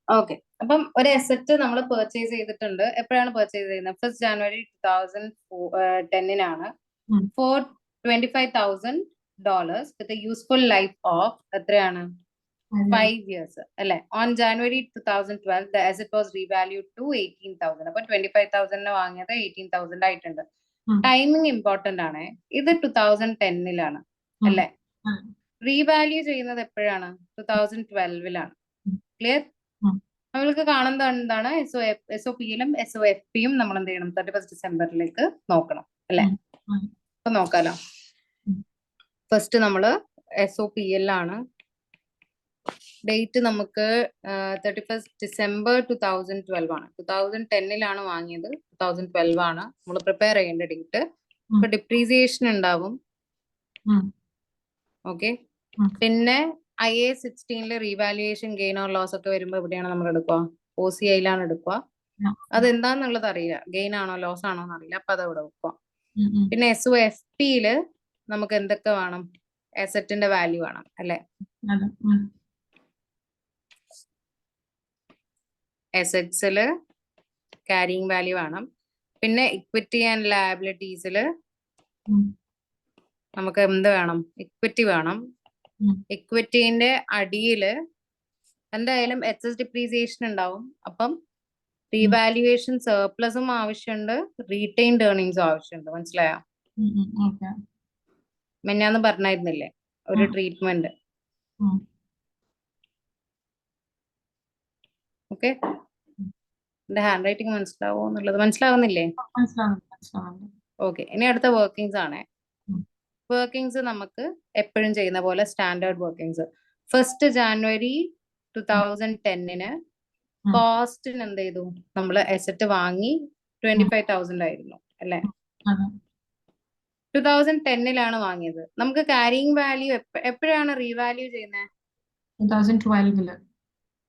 Okay. അപ്പം ഒരു asset നമ്മൾ പർച്ചേസ് ചെയ്തിട്ടുണ്ട്. എപ്പോഴാണ് പർച്ചേസ് ചെയ്യുന്നത്? 1st January 2010 for $25,000 with useful life of എത്രയാണ്? 5 years അല്ലെ? On January 2012 the asset was revalued to 18,000. അപ്പൊ 25,000 വാങ്ങിയത് 18,000 ആയിട്ടുണ്ട്. ടൈമിംഗ് ഇമ്പോർട്ടന്റ് ആണ്. ഇത് 2010 അല്ലെ? റീവാല്യൂ ചെയ്യുന്നത് എപ്പോഴാണ്? 2012 ക്ലിയർ? നമ്മൾക്ക് കാണുന്നത് എന്താണ്? SOP-യിലും SOFP-യും നമ്മൾ എന്ത് ചെയ്യണം? 31st December നോക്കണം അല്ലെ? അപ്പൊ നോക്കാലോ. ഫസ്റ്റ് നമ്മള് SOP-യിലാണ്. ഡേറ്റ് നമുക്ക് 31st December 2012 ആണ്. 2010 വാങ്ങിയത്, 2012 ആണ് നമ്മൾ പ്രിപ്പയർ ചെയ്യേണ്ട ഡേറ്റ്. ഇപ്പൊ ഡിപ്രീസിയേഷൻ ഉണ്ടാവും. ഓക്കെ. പിന്നെ IAS 16 revaluation gain or loss ഒക്കെ വരുമ്പോ എവിടെയാണ് നമ്മൾ എടുക്കുക? OCI-യിലാണ് എടുക്കുക. അതെന്താന്നുള്ളത് അറിയില്ല, ഗെയിൻ ആണോ ലോസ് ആണോ എന്നറിയില്ല. അപ്പൊ അതവിടെ വെക്കുക. പിന്നെ SOFP-യില് നമുക്ക് എന്തൊക്കെ വേണം? അസറ്റിന്റെ വാല്യൂ വേണം അല്ലെ? അസറ്റ്സില് ക്യാരിങ് വാല്യൂ വേണം. പിന്നെ ഇക്വിറ്റി ആൻഡ് ലയബിലിറ്റീസില് നമുക്ക് എന്ത് വേണം? ഇക്വിറ്റി വേണം. ഇക്വിറ്റിന്റെ അടിയില് എന്തായാലും എക്സസ് ഡിപ്രീസിയേഷൻ ഉണ്ടാവും. അപ്പം റീവാലുവേഷൻ സർപ്ലസും ആവശ്യമുണ്ട്, റീറ്റെയിൻഡ് ഏർണിങ്സും ആവശ്യമുണ്ട്. മനസ്സിലായോ? മെന്നാന്ന് പറഞ്ഞായിരുന്നില്ലേ ഒരു ട്രീറ്റ്മെന്റ്? ഓക്കെ. എന്റെ ഹാൻഡ് റൈറ്റിംഗ് മനസ്സിലാവോ എന്നുള്ളത് മനസ്സിലാവുന്നില്ലേ? ഓക്കെ. ഇനി അടുത്ത വർക്കിംഗ്സ് ആണ്. വർക്കിംഗ്സ് നമുക്ക് എപ്പോഴും ചെയ്യുന്ന പോലെ സ്റ്റാൻഡേർഡ് വർക്കിംഗ്സ്. 1st January 2010 കോസ്റ്റിന് എന്ത് ചെയ്തു? നമ്മള് അസറ്റ് വാങ്ങി 25,000 ആയിരുന്നു അല്ലെ? 2010 വാങ്ങിയത്. നമുക്ക് ക്യാരിങ് വാല്യൂ എപ്പോഴാണ് റീവാല്യൂ ചെയ്യുന്നത്?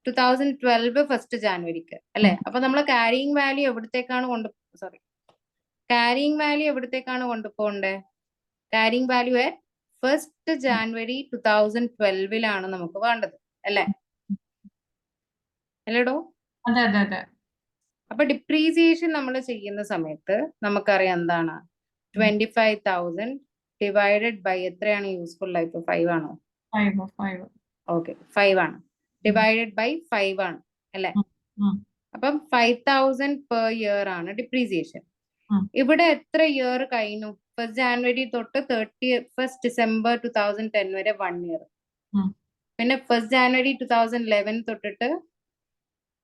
2012 1st January അല്ലെ? അപ്പൊ നമ്മള് ക്യാരിങ് വാല്യൂ എവിടത്തേക്കാണ് കൊണ്ടുപോകണ്ടേ? ക്യാരിങ് വാല്യൂ 1st January 2012 നമുക്ക് വേണ്ടത് അല്ലെ? അല്ലേടോ? അപ്പൊ ഡിപ്രീസിയേഷൻ നമ്മൾ ചെയ്യുന്ന സമയത്ത് നമുക്കറിയാം എന്താണ്? 25,000 ഡിവൈഡഡ് ബൈ എത്രയാണ് യൂസ്ഫുൾ ലൈഫ്? 5 ആണോ? ഓക്കെ, 5 ആണ്. ഡിവൈഡഡ് ബൈ 5 ആണ് അല്ലെ? അപ്പം 5,000 പെർ ഇയർ ആണ് ഡിപ്രീസിയേഷൻ. ഇവിടെ എത്ര ഇയർ കഴിഞ്ഞു? 1st January തൊട്ട് 31st December 2010 വരെ 1 ഇയർ. പിന്നെ 1st January 2011 തൊട്ടിട്ട്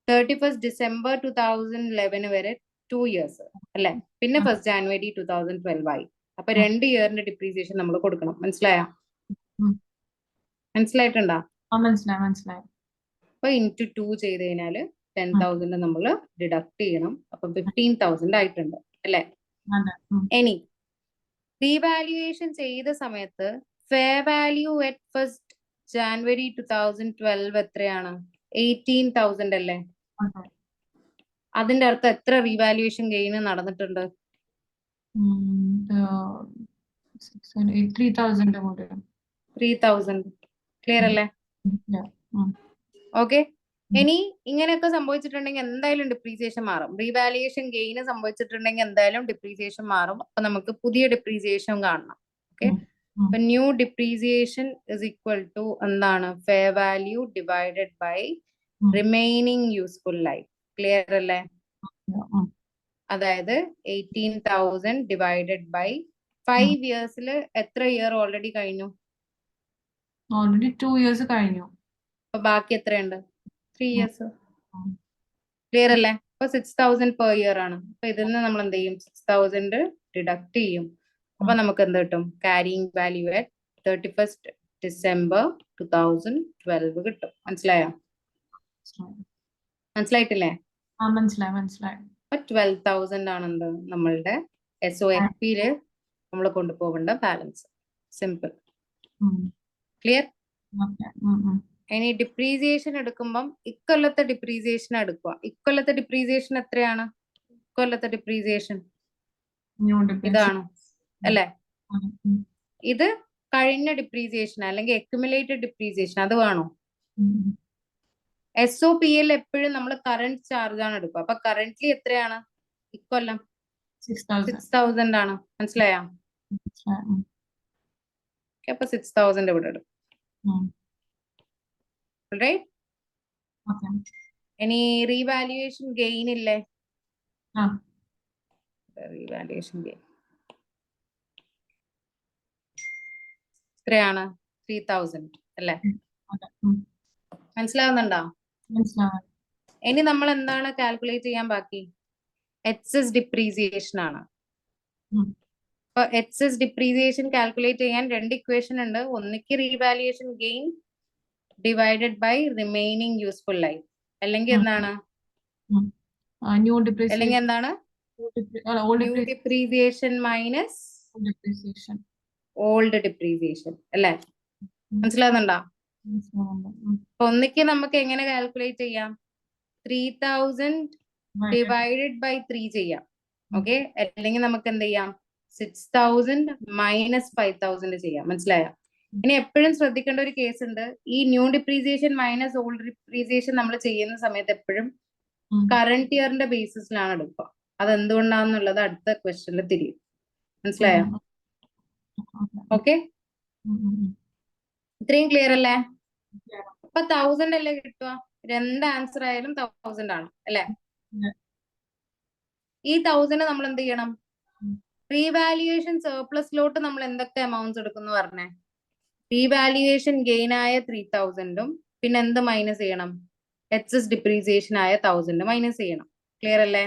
31st December 2011 വരെ 2 years അല്ലെ? പിന്നെ 1st January 2012 ആയി. അപ്പൊ 2 ഇയറിന്റെ ഡിപ്രീസിയേഷൻ നമ്മൾ കൊടുക്കണം. മനസ്സിലായിട്ടുണ്ടോ? അപ്പൊ ഇൻറ്റു 2 ചെയ്ത് കഴിഞ്ഞാല് 10,000 നമ്മൾ ഡിഡക്ട് ചെയ്യണം. അപ്പൊ 15,000 ആയിട്ടുണ്ട് അല്ലെ? ഇനി റീവാലുവേഷൻ ചെയ്ത സമയത്ത് fair value at 1st January 2012 എത്രയാണ്? 18,000 അല്ലേ? അതിന്റെ അർത്ഥം എത്ര റീവാലുവേഷൻ ഗെയിൻ നടന്നിട്ടുണ്ട്? 3,000. ക്ലിയർ അല്ലേ? ഓക്കെ. ഇനി ഇങ്ങനെയൊക്കെ സംഭവിച്ചിട്ടുണ്ടെങ്കിൽ എന്തായാലും ഡിപ്രീസിയേഷൻ മാറും. റീവാലുവേഷൻ ഗെയിൻ സംഭവിച്ചിട്ടുണ്ടെങ്കിൽ എന്തായാലും ഡിപ്രീസിയേഷൻ മാറും. അപ്പൊ നമുക്ക് പുതിയ ഡിപ്രീസിയേഷൻ കാണണം. ഓക്കെ. അപ്പൊ new depreciation is equal to എന്താണ്? Fair value divided by remaining useful life. Clear അല്ലേ? അതായത് 18,000 ഡിവൈഡഡ് ബൈ 5 ഇയേഴ്സിൽ എത്ര ഇയർ ഓൾറെഡി കഴിഞ്ഞു? 2 years കഴിഞ്ഞു. അപ്പൊ ബാക്കി എത്രയുണ്ട്? 3 years. ക്ലിയർ അല്ലേ? അപ്പൊ 6,000 പെർ ഇയർ ആണ്. അപ്പൊ ഇതിൽ നിന്ന് നമ്മൾ എന്ത് ചെയ്യും? 6,000 ഡിഡക്ട് ചെയ്യും. അപ്പൊ നമുക്ക് എന്ത് കിട്ടും? Carrying value at 31st December 2012 കിട്ടും. മനസ്സിലായിട്ടില്ലേ? മനസ്സിലായി. അപ്പൊ 12,000 ആണ് എന്ത് നമ്മളുടെ SOFP-യില് നമ്മൾ കൊണ്ടുപോകേണ്ട ബാലൻസ്. സിമ്പിൾ. ക്ലിയർ? ഇനി ഡിപ്രീസിയേഷൻ എടുക്കുമ്പം ഇക്കൊല്ലത്തെ ഡിപ്രീസിയേഷൻ എടുക്കുക. ഇക്കൊല്ലത്തെ ഡിപ്രീസിയേഷൻ എത്രയാണ്? ഇക്കൊല്ലത്തെ ഡിപ്രീസിയേഷൻ ഇതാണ് അല്ലെ? ഇത് കഴിഞ്ഞ ഡിപ്രീസിയേഷൻ അല്ലെങ്കിൽ അക്യുമുലേറ്റഡ് ഡിപ്രീസിയേഷൻ അത് വേണോ? SOPL എപ്പോഴും നമ്മൾ കറന്റ് ചാർജ് ആണ് എടുക്കുക. അപ്പൊ കറന്റ്ലി എത്രയാണ് ഇക്കൊല്ലം? 6,000. 6,000 ആണ്. മനസ്സിലായോ? അപ്പൊ 6,000 ഇവിടെ ഇടും. റൈറ്റ്? ഇനി റീവാലുവേഷൻ ഗെയിൻ ഇല്ലേ? റീവാലുവേഷൻ ഗെയിൻ എത്രയാണ്? 3,000 അല്ലേ? മനസ്സിലാവുന്നുണ്ടോ? ഇനി നമ്മൾ എന്താണ് കാൽക്കുലേറ്റ് ചെയ്യാൻ ബാക്കി? എക്സസ് ഡിപ്രീസിയേഷൻ ആണ്. അപ്പൊ എക്സസ് ഡിപ്രീസിയേഷൻ കാൽക്കുലേറ്റ് ചെയ്യാൻ രണ്ട് ഇക്വേഷൻ ഉണ്ട്. ഒന്നിക്ക് revaluation gain divided by remaining useful life, അല്ലെങ്കിൽ എന്താണ്? അല്ലെങ്കിൽ എന്താണ്? New depreciation minus old depreciation അല്ലേ? മനസ്സിലാവുന്നുണ്ടോ? അപ്പൊ ഒന്നിക്ക് നമുക്ക് എങ്ങനെ കാൽക്കുലേറ്റ് ചെയ്യാം? 3,000 ഡിവൈഡഡ് ബൈ 3 ചെയ്യാം. ഓക്കെ, അല്ലെങ്കിൽ നമുക്ക് എന്ത് ചെയ്യാം? 6,000 മൈനസ് 5,000 ചെയ്യാം. മനസ്സിലായോ? ഇനി എപ്പോഴും ശ്രദ്ധിക്കേണ്ട ഒരു കേസ് ഉണ്ട്. ഈ new depreciation minus old depreciation നമ്മൾ ചെയ്യുന്ന സമയത്ത് എപ്പോഴും കറന്റ് ഇയറിന്റെ ബേസിസിലാണ് എടുക്കുക. അത് എന്തുകൊണ്ടാണെന്നുള്ളത് അടുത്ത ക്വസ്റ്റ്യനിൽ തിരിയും. മനസ്സിലായോ? ഓക്കെ, ഇത്രയും ക്ലിയർ അല്ലേ? അപ്പൊ 1,000 അല്ലേ കിട്ടുക? രണ്ട് ആൻസർ ആയാലും 1,000 ആണ് അല്ലെ? ഈ 1,000 നമ്മൾ എന്ത് ചെയ്യണം? റീവാലുവേഷൻ സർപ്ലസിലോട്ട് നമ്മൾ എന്തൊക്കെ എമൗണ്ട്സ് എടുക്കുന്നു പറഞ്ഞേ? റീവാലുവേഷൻ ഗെയിൻ ആയ 3,000ഉം പിന്നെ എന്ത് മൈനസ് ചെയ്യണം? എക്സസ് ഡിപ്രീസിയേഷൻ ആയ 1,000 മൈനസ് ചെയ്യണം. ക്ലിയർ അല്ലേ?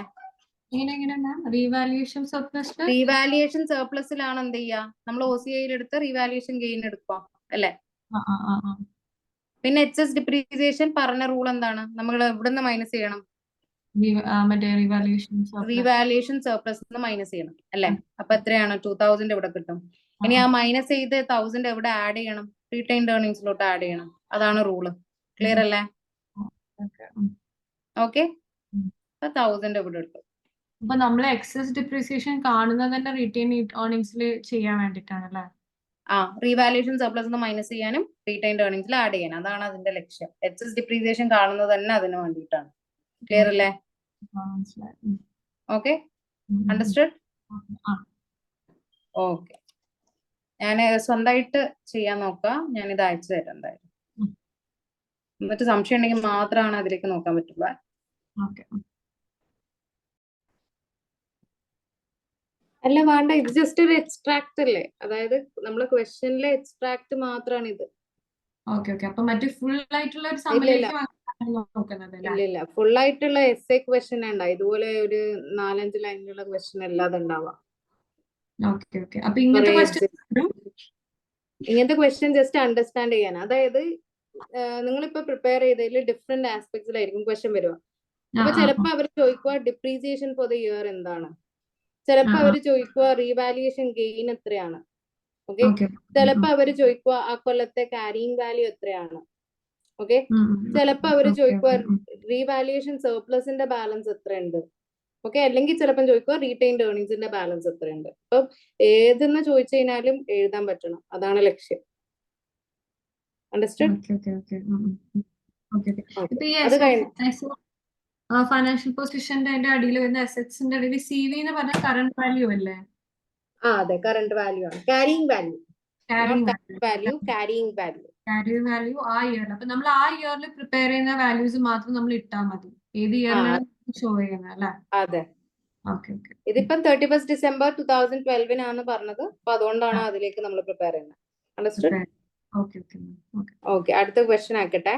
റീവാലുവേഷൻ സർപ്ലസിലാണ് എന്ത് ചെയ്യുക? നമ്മൾ OCIയിൽ എടുത്ത് റീവാലുവേഷൻ ഗെയിൻ എടുക്കുക അല്ലെ? പിന്നെ എക്സസ് ഡിപ്രീസിയേഷൻ പറഞ്ഞ റൂൾ എന്താണ്? നമ്മൾ എവിടുന്ന് മൈനസ് ചെയ്യണം? റീവാലുവേഷൻ സർപ്ലസ് മൈനസ് ചെയ്യണം അല്ലെ? അപ്പൊ എത്രയാണ്? 2,000 ഇവിടെ കിട്ടും. ഇനി ആ മൈനസ് ചെയ്ത് 1,000 എവിടെ ആഡ് ചെയ്യണം? റീറ്റെയിൻഡ് ഏർണിംഗ്സിലോട്ട് ആഡ് ചെയ്യണം. അതാണ് റൂള്. ക്ലിയർ അല്ലേ? ഓക്കെ, 1,000 ഇവിടെ കിട്ടും. അപ്പൊ നമ്മൾ എക്സസ് ഡിപ്രീസിയേഷൻ കാണുന്നത് തന്നെ റീറ്റെയിൻ ഏർണിംഗ്സിൽ ചെയ്യാൻ വേണ്ടിട്ടാണല്ലേ? റീവാലുവേഷൻ സർപ്ലസ് മൈനസ് ചെയ്യാനും റീറ്റെയിൻഡ് ഏർണിംഗ്സിൽ ആഡ് ചെയ്യാനും, അതാണ് അതിന്റെ ലക്ഷ്യം. എക്സസ് ഡിപ്രീസിയേഷൻ കാണുന്നത് തന്നെ അതിന് വേണ്ടിയിട്ടാണ്. ക്ലിയർ അല്ലേ? Okay, understood? ഓക്കെ, ഞാൻ സ്വന്തമായിട്ട് ചെയ്യാൻ നോക്കാം. ഞാൻ ഇത് അയച്ചു തരാം എന്തായാലും. എന്നിട്ട് സംശയം ഉണ്ടെങ്കിൽ മാത്രമാണ് അതിലേക്ക് നോക്കാൻ പറ്റുള്ളൂ. അല്ല വേണ്ട, ഇത് ജസ്റ്റ് ഒരു എക്സ്ട്രാക്ട് അല്ലേ? അതായത് നമ്മളെ ക്വസ്റ്റ്യനിലെ എക്സ്ട്രാക്ട് മാത്രമാണ് ഇത്. ഇല്ല, ഫുൾ ആയിട്ടുള്ള എസ്സേ ക്വസ്റ്റ്യൻ വേണ്ട. ഇതുപോലെ ഒരു 4-5 ലൈനിലുള്ള ക്വസ്റ്റ്യൻ അല്ലാതെ ഉണ്ടാവാം. ഇങ്ങനത്തെ ക്വസ്റ്റ്യൻ ജസ്റ്റ് അണ്ടർസ്റ്റാൻഡ് ചെയ്യാൻ. അതായത് നിങ്ങളിപ്പോ പ്രിപ്പയർ ചെയ്തതിൽ ഡിഫറെന്റ് ആസ്പെക്ട്സിലായിരിക്കും ക്വസ്റ്റ്യൻ വരിക. അപ്പൊ ചിലപ്പോ അവർ ചോദിക്കുക ഡിപ്രീസിയേഷൻ ഫോർ ദ ഇയർ എന്താണ്, ചിലപ്പോ അവര് ചോദിക്കുക റീവാലുവേഷൻ ഗെയിൻ എത്രയാണ്, ഓക്കെ, ചിലപ്പോ അവര് ചോദിക്കുക ആ കൊല്ലത്തെ കാരിയിങ് വാല്യൂ എത്രയാണ്, ഓക്കെ, ചിലപ്പോ അവര് ചോദിക്കുക റീവാലുവേഷൻ സർപ്ലസിന്റെ ബാലൻസ് എത്രയുണ്ട്, ഓക്കെ, അല്ലെങ്കിൽ ചിലപ്പോൾ ചോദിക്കുക റീറ്റെയിൻഡ് ഏർണിംഗ്സിന്റെ ബാലൻസ് എത്രയുണ്ട്. അപ്പൊ ഏതെന്ന് ചോദിച്ചു കഴിഞ്ഞാലും എഴുതാൻ പറ്റണം, അതാണ് ലക്ഷ്യം. അണ്ടർസ്റ്റുഡ്? അത് കഴിഞ്ഞു. ഫൈനാൻഷ്യൽ പൊസിഷന്റെ അടിയിൽ വരുന്ന അസറ്റ്സിന്റെ അടിയിൽ CV എന്ന് പറഞ്ഞ കറന്റ് വാല്യൂ അല്ലേ? അതെ, കറന്റ് വാല്യൂ ആണ്. കാരിയിങ് വാല്യൂ, കാരിയിങ് വാല്യൂ ആ ഇയറിൽ. അപ്പൊ നമ്മൾ ആ ഇയറിൽ പ്രിപ്പയർ ചെയ്യുന്ന വാല്യൂസ് മാത്രം നമ്മൾ ഇട്ടാൽ മതി. ഏത് ഇയറിലാണ് ഷോ ചെയ്യുന്നത് അല്ലെ? അതെ. ഇതിപ്പം 31 ഡിസംബർ 2012 പറഞ്ഞത്. അപ്പൊ അതുകൊണ്ടാണ് അതിലേക്ക് നമ്മൾ പ്രിപ്പയർ ചെയ്യുന്നത്. അണ്ടർസ്റ്റുഡ്? ഓക്കെ, അടുത്ത ക്വസ്റ്റ്യൻ ആക്കട്ടെ.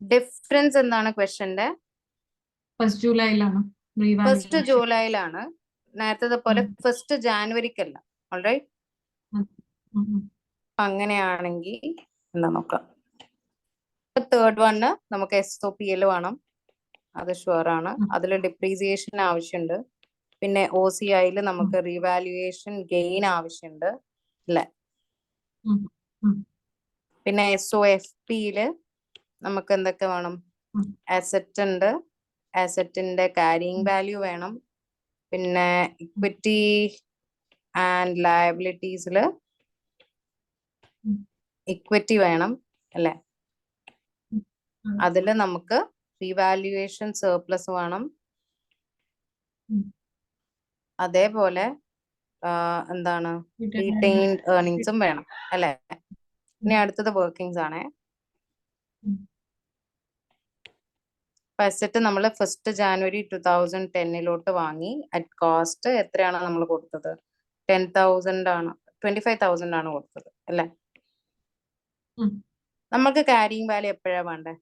ഡിഫറൻസ് എന്താണ് ക്വസ്റ്റ്യന്റെ? ഫസ്റ്റ് ജൂലൈയിലാണ്. നേരത്തെ പോലെ 1 ജാനുവരിക്കല്ല. ഓൾറൈറ്റ്, അങ്ങനെയാണെങ്കിൽ എന്താ നോക്കാം. തേർഡ് വണ് നമുക്ക് SOPL വേണം, അത് ഷുവർ ആണ്. അതിൽ ഡിപ്രീസിയേഷൻ ആവശ്യമുണ്ട്. പിന്നെ OCIയിൽ നമുക്ക് റീവാലുവേഷൻ ഗെയിൻ ആവശ്യമുണ്ട് അല്ലെ? പിന്നെ SOFPയില് നമുക്ക് എന്തൊക്കെ വേണം? അസറ്റ് ഉണ്ട്, അസറ്റിന്റെ കാരിയിങ് വാല്യൂ വേണം. പിന്നെ ഇക്വിറ്റി ആൻഡ് ലയബിലിറ്റീസില് ഇക്വിറ്റി വേണം അല്ലെ? അതെ. അതിൽ നമുക്ക് റീവാലുവേഷൻ സർപ്ലസ് വേണം. അതേപോലെ എന്താണ് റീറ്റെയിൻഡ് ഏർണിങ്സും വേണം അല്ലെ? ഇനി അടുത്തത് വർക്കിംഗ്സ് ആണ്. അസറ്റ് നമ്മൾ 1st January 2010 വാങ്ങി. അറ്റ് കോസ്റ്റ് എത്രയാണ് നമ്മൾ കൊടുത്തത്? 10,000 ആണ്, 25,000 ആണ് കൊടുത്തത് അല്ലെ? നമുക്ക് കാരിങ് വാല്യൂ എപ്പോഴാ വേണ്ടേ?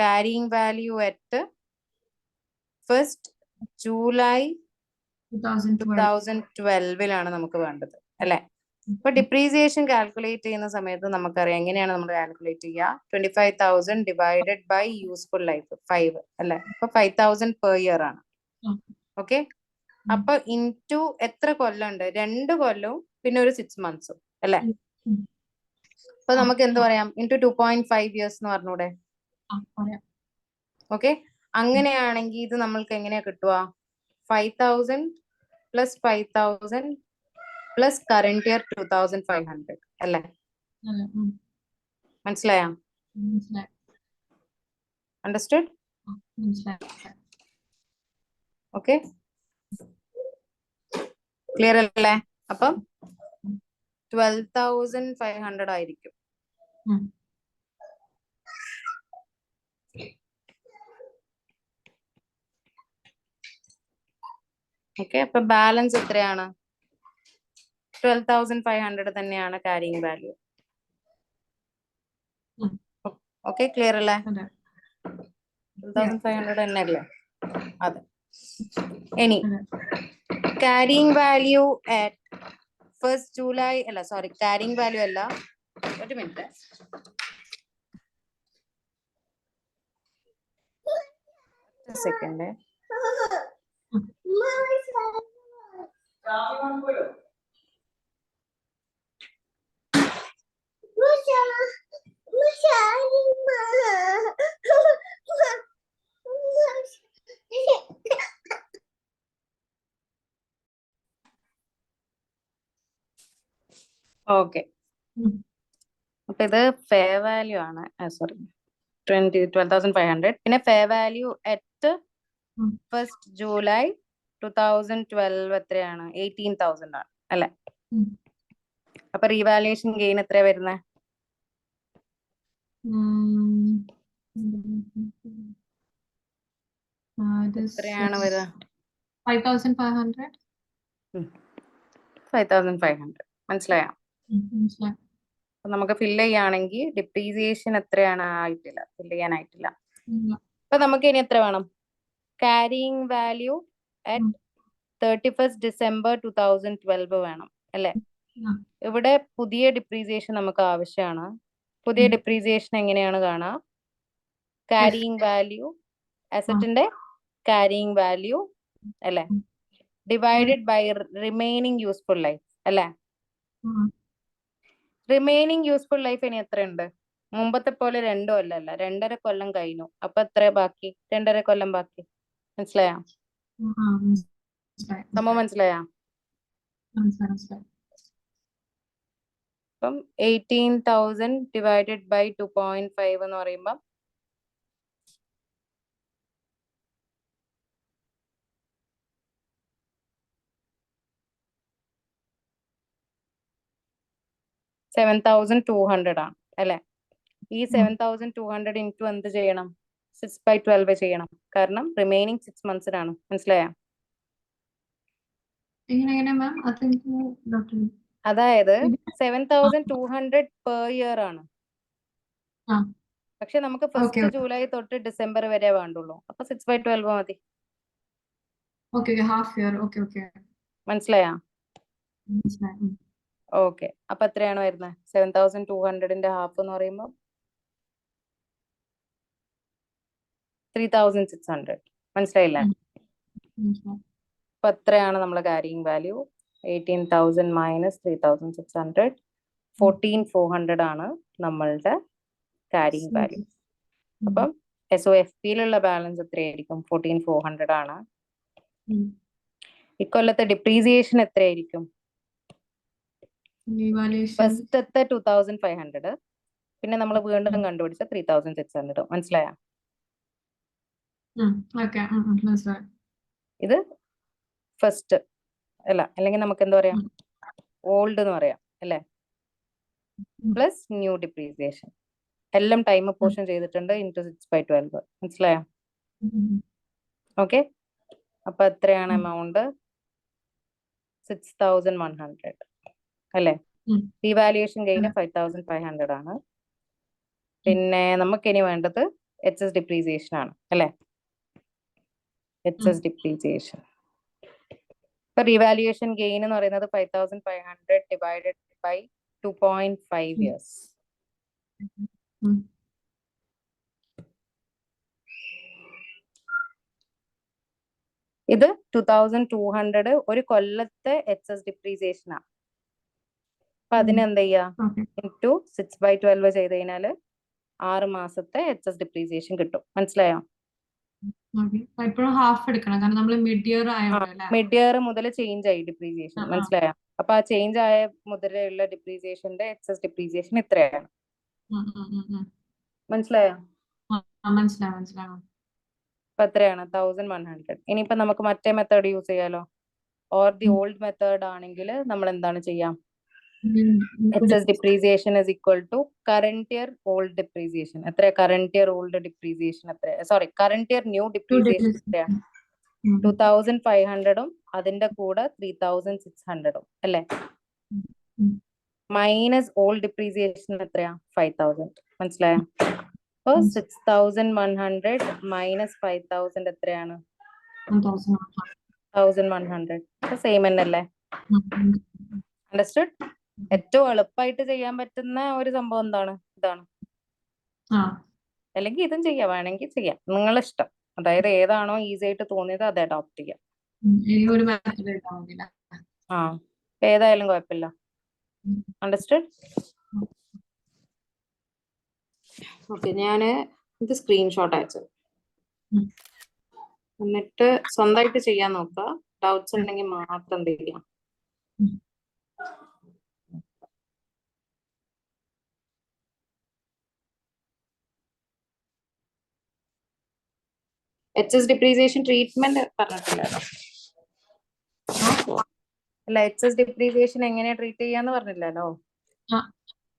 Caring value at 1st July 2012 നമുക്ക് വേണ്ടത് അല്ലെ? ഇപ്പൊ ഡിപ്രീസിയേഷൻ കാൽക്കുലേറ്റ് ചെയ്യുന്ന സമയത്ത് നമുക്കറിയാം എങ്ങനെയാണ് നമ്മൾ കാൽക്കുലേറ്റ് ചെയ്യുക. 25,000 ഡിവൈഡഡ് ബൈ യൂസ്ഫുൾ ലൈഫ് 5 അല്ലെ? അപ്പൊ 5,000 പെർ ഇയർ ആണ്. ഓക്കെ, അപ്പൊ ഇൻറ്റു എത്ര കൊല്ലം ഉണ്ട്? 2 കൊല്ലവും പിന്നെ ഒരു 6 months അല്ലെ? അപ്പൊ നമുക്ക് എന്ത് പറയാം? ഇൻറ്റു 2.5 years എന്ന് പറഞ്ഞൂടെ? ഓക്കെ, അങ്ങനെയാണെങ്കിൽ ഇത് നമ്മൾക്ക് എങ്ങനെയാ കിട്ടുക? 5,000 പ്ലസ് 5,000 പ്ലസ് കറന്റ് ഇയർ 2,500 അല്ലെ? മനസ്സിലായോ? അണ്ടർസ്റ്റുഡ്? ഓക്കെ, ക്ലിയർ അല്ലേ? അപ്പം 12,500 ആയിരിക്കും. ഓക്കെ, അപ്പൊ ബാലൻസ് എത്രയാണ്? 12,500 തന്നെയാണ് കാരിങ് വാല്യൂ. ഓക്കെ, ക്ലിയർ അല്ലേ? 12,500 തന്നെ അല്ലേ? അതെ. ഇനി caring value at 1st July അല്ല, സോറി, കാരിങ് വാല്യൂ അല്ല, ഒരു മിനിറ്റ്. സെക്കൻഡ്. ഓക്കെ, അപ്പൊ ഇത് ഫെയർ വാല്യൂ ആണ്. സോറി, 12,500. പിന്നെ fair value at 1st July 2012 എത്രയാണ്? 18,000 ആണ് അല്ലെ? അപ്പൊ റീവാലുവേഷൻ ഗെയിൻ എത്രയാ വരുന്നത്? എത്രയാണ് വരിക? 5,500. 5,500. മനസ്സിലായോ? അപ്പൊ നമുക്ക് ഫില്ല് ചെയ്യുകയാണെങ്കിൽ ഡിപ്രീസിയേഷൻ എത്രയാണ്? ആയിട്ടില്ല, ഫില്ല് ചെയ്യാനായിട്ടില്ല. അപ്പൊ നമുക്ക് ഇനി എത്ര വേണം? Caring value at 31st December 2012 വേണം അല്ലെ? ഇവിടെ പുതിയ ഡിപ്രീസിയേഷൻ നമുക്ക് ആവശ്യമാണ്. പുതിയ ഡിപ്രീസിയേഷൻ എങ്ങനെയാണ് കാണുക? കാരിങ് വാല്യൂ, അസറ്റിന്റെ കാരിങ് വാല്യൂ അല്ലെ, divided by remaining useful life അല്ലെ? റിമൈനിങ് യൂസ്ഫുൾ ലൈഫ് ഇനി എത്രയുണ്ട്? മുമ്പത്തെ പോലെ 2 കൊല്ലമല്ല, 2.5 കൊല്ലം കഴിഞ്ഞു. അപ്പൊ എത്ര ബാക്കി? 2.5 കൊല്ലം ബാക്കി. മനസ്സിലായോ? സംഭവം മനസ്സിലായോ? അപ്പം 18,000 ഡിവൈഡഡ് ബൈ 2.5 എന്ന് പറയുമ്പോൾ 7,200 ആണ് അല്ലെ? ഈ 7,200 ഇൻറ്റു എന്ത് ചെയ്യണം? 6/12 ചെയ്യണം. കാരണം റിമൈനിങ് 6 monthsനാണ്. മനസ്സിലായോ? അതായത് 7,200 പെർ ഇയർ ആണ്. പക്ഷെ നമുക്ക് 1st July തൊട്ട് December വരെ വേണ്ടുള്ളൂ. അപ്പൊ 6/12 മതി. മനസ്സിലായോ? ഓക്കെ, അപ്പൊ എത്രയാണ് വരുന്നത്? 7,200ന്റെ ഹാഫ് എന്ന് പറയുമ്പോൾ 3,600. മനസ്സിലായില്ലേ? അപ്പൊ എത്രയാണ് നമ്മളെ കാരിങ് വാല്യൂ? 18,000 മൈനസ് 3,600, 14,400 ആണ് നമ്മളുടെ കാരിങ് വാല്യൂ. അപ്പം SOFPയിലുള്ള ബാലൻസ് എത്രയായിരിക്കും? 14,400 ആണ്. ഇക്കൊല്ലത്തെ ഡിപ്രീസിയേഷൻ എത്രയായിരിക്കും? Revaluation. ഫസ്റ്റത്തെ 2500 പിന്നെ നമ്മൾ വീണ്ടും കണ്ടുപിടിച്ച 3600 മനസ്സിലായോ? ഓക്കെ മനസ്സിലായി. ഇത് ഫസ്റ്റ് അല്ല, അല്ലെങ്കിൽ നമുക്ക് എന്താ പറയാം, ഓൾഡ് എന്ന് പറയാം അല്ലെ, പ്ലസ് ന്യൂ ഡിപ്രീസിയേഷൻ എല്ലാം ടൈം പോർഷൻ ചെയ്തിട്ടുണ്ട് ഇൻറ്റു 6/12 മനസ്സിലായോ? ഓക്കെ, അപ്പൊ എത്രയാണ് എമൗണ്ട്? 6100 അല്ലെ. റീവാലുവേഷൻ ഗെയിൻ 5500 ആണ്. പിന്നെ നമുക്കിനി വേണ്ടത് എക്സസ് ഡിപ്രീസിയേഷൻ ആണ് അല്ലെ. എക്സസ് ഡിപ്രീസിയേഷൻ ഇപ്പൊ റീവാലുവേഷൻ ഗെയിൻ എന്ന് പറയുന്നത് 5500 ഡിവൈഡഡ് ബൈ 2.5 ഇയേഴ്സ്. ഇത് 2200 ഒരു കൊല്ലത്തെ എക്സസ് ഡിപ്രീസിയേഷൻ ആണ്. അപ്പൊ അതിനെന്ത് ചെയ്യാ, ഇൻറ്റു 6/12 ചെയ്ത് കഴിഞ്ഞാല് 6 മാസത്തെ എക്സസ് ഡിപ്രീസിയേഷൻ കിട്ടും. മനസ്സിലായോ? ഇപ്പോഴും ഹാഫ് എടുക്കണം കാരണം നമ്മൾ മിഡ് ഇയർ ആയതുകൊണ്ട്. മിഡ് ഇയർ മുതൽ ചേഞ്ച് ആയി ഡിപ്രീസിയേഷൻ. മനസ്സിലായോ? അപ്പൊ ആ ചേഞ്ച് ആയ മുതലുള്ള ഡിപ്രീസിയേഷന്റെ എക്സസ് ഡിപ്രീസിയേഷൻ ഇത്രയാണ്. മനസ്സിലായോ? മനസ്സിലായി. അപ്പൊ എത്രയാണ്? 1100. ഇനിയിപ്പോ നമുക്ക് മറ്റേ മെത്തേഡ് യൂസ് ചെയ്യാലോ. ഓർ ദി ഓൾഡ് മെത്തേഡ് ആണെങ്കിൽ നമ്മൾ എന്താണ് ചെയ്യാം, excess depreciation is equal to current year old depreciation. എത്ര current year old depreciation എത്ര, sorry current year new depreciation എത്രയാണ്? 2500 അതിന്റെ കൂടെ 3600 അല്ലെ, മൈനസ് ഓൾഡ് ഡിപ്രീസിയേഷൻ എത്രയാ? 5000. മനസ്സിലായോ? അപ്പൊ 6100 മൈനസ് 5000 എത്രയാണ്? 1100. സെയിം തന്നെയല്ലേ? അണ്ടർസ്റ്റുഡ്? ഏറ്റവും എളുപ്പമായിട്ട് ചെയ്യാൻ പറ്റുന്ന ഒരു സംഭവം എന്താണ്? ഇതാണ്. അല്ലെങ്കിൽ ഇതും ചെയ്യാം, വേണമെങ്കിൽ ചെയ്യാം, നിങ്ങളെ ഇഷ്ടം. അതായത് ഏതാണോ ഈസി ആയിട്ട് തോന്നിയത് അത് അഡോപ്റ്റ് ചെയ്യാം. ഏതായാലും കുഴപ്പമില്ല. അണ്ടർസ്റ്റുഡ്? ഓക്കെ, ഞാന് ഇത് സ്ക്രീൻഷോട്ട് അയച്ചത്, എന്നിട്ട് സ്വന്തമായിട്ട് ചെയ്യാൻ നോക്കുക. ഡൗട്ട്സ് ഉണ്ടെങ്കിൽ മാത്രം എന്ത് ചെയ്യാം. എക്സസ് ഡിപ്രീസിയേഷൻ ട്രീറ്റ്മെന്റ് പറഞ്ഞിട്ടില്ലല്ലോ. അല്ല, എക്സസ് ഡിപ്രീസിയേഷൻ എങ്ങനെയാ ട്രീറ്റ് ചെയ്യാന്ന് പറഞ്ഞില്ലല്ലോ.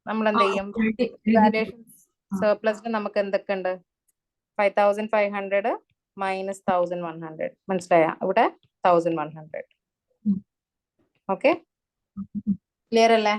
നമ്മൾ എന്ത് ചെയ്യും, വാല്യുവേഷൻ സർപ്ലസിൽ നമുക്ക് എന്തൊക്കെ ഉണ്ട്? 5500 മൈനസ് 1100. മനസ്സിലായ? ഇവിടെ 1100. ഓക്കെ, ക്ലിയർ അല്ലേ?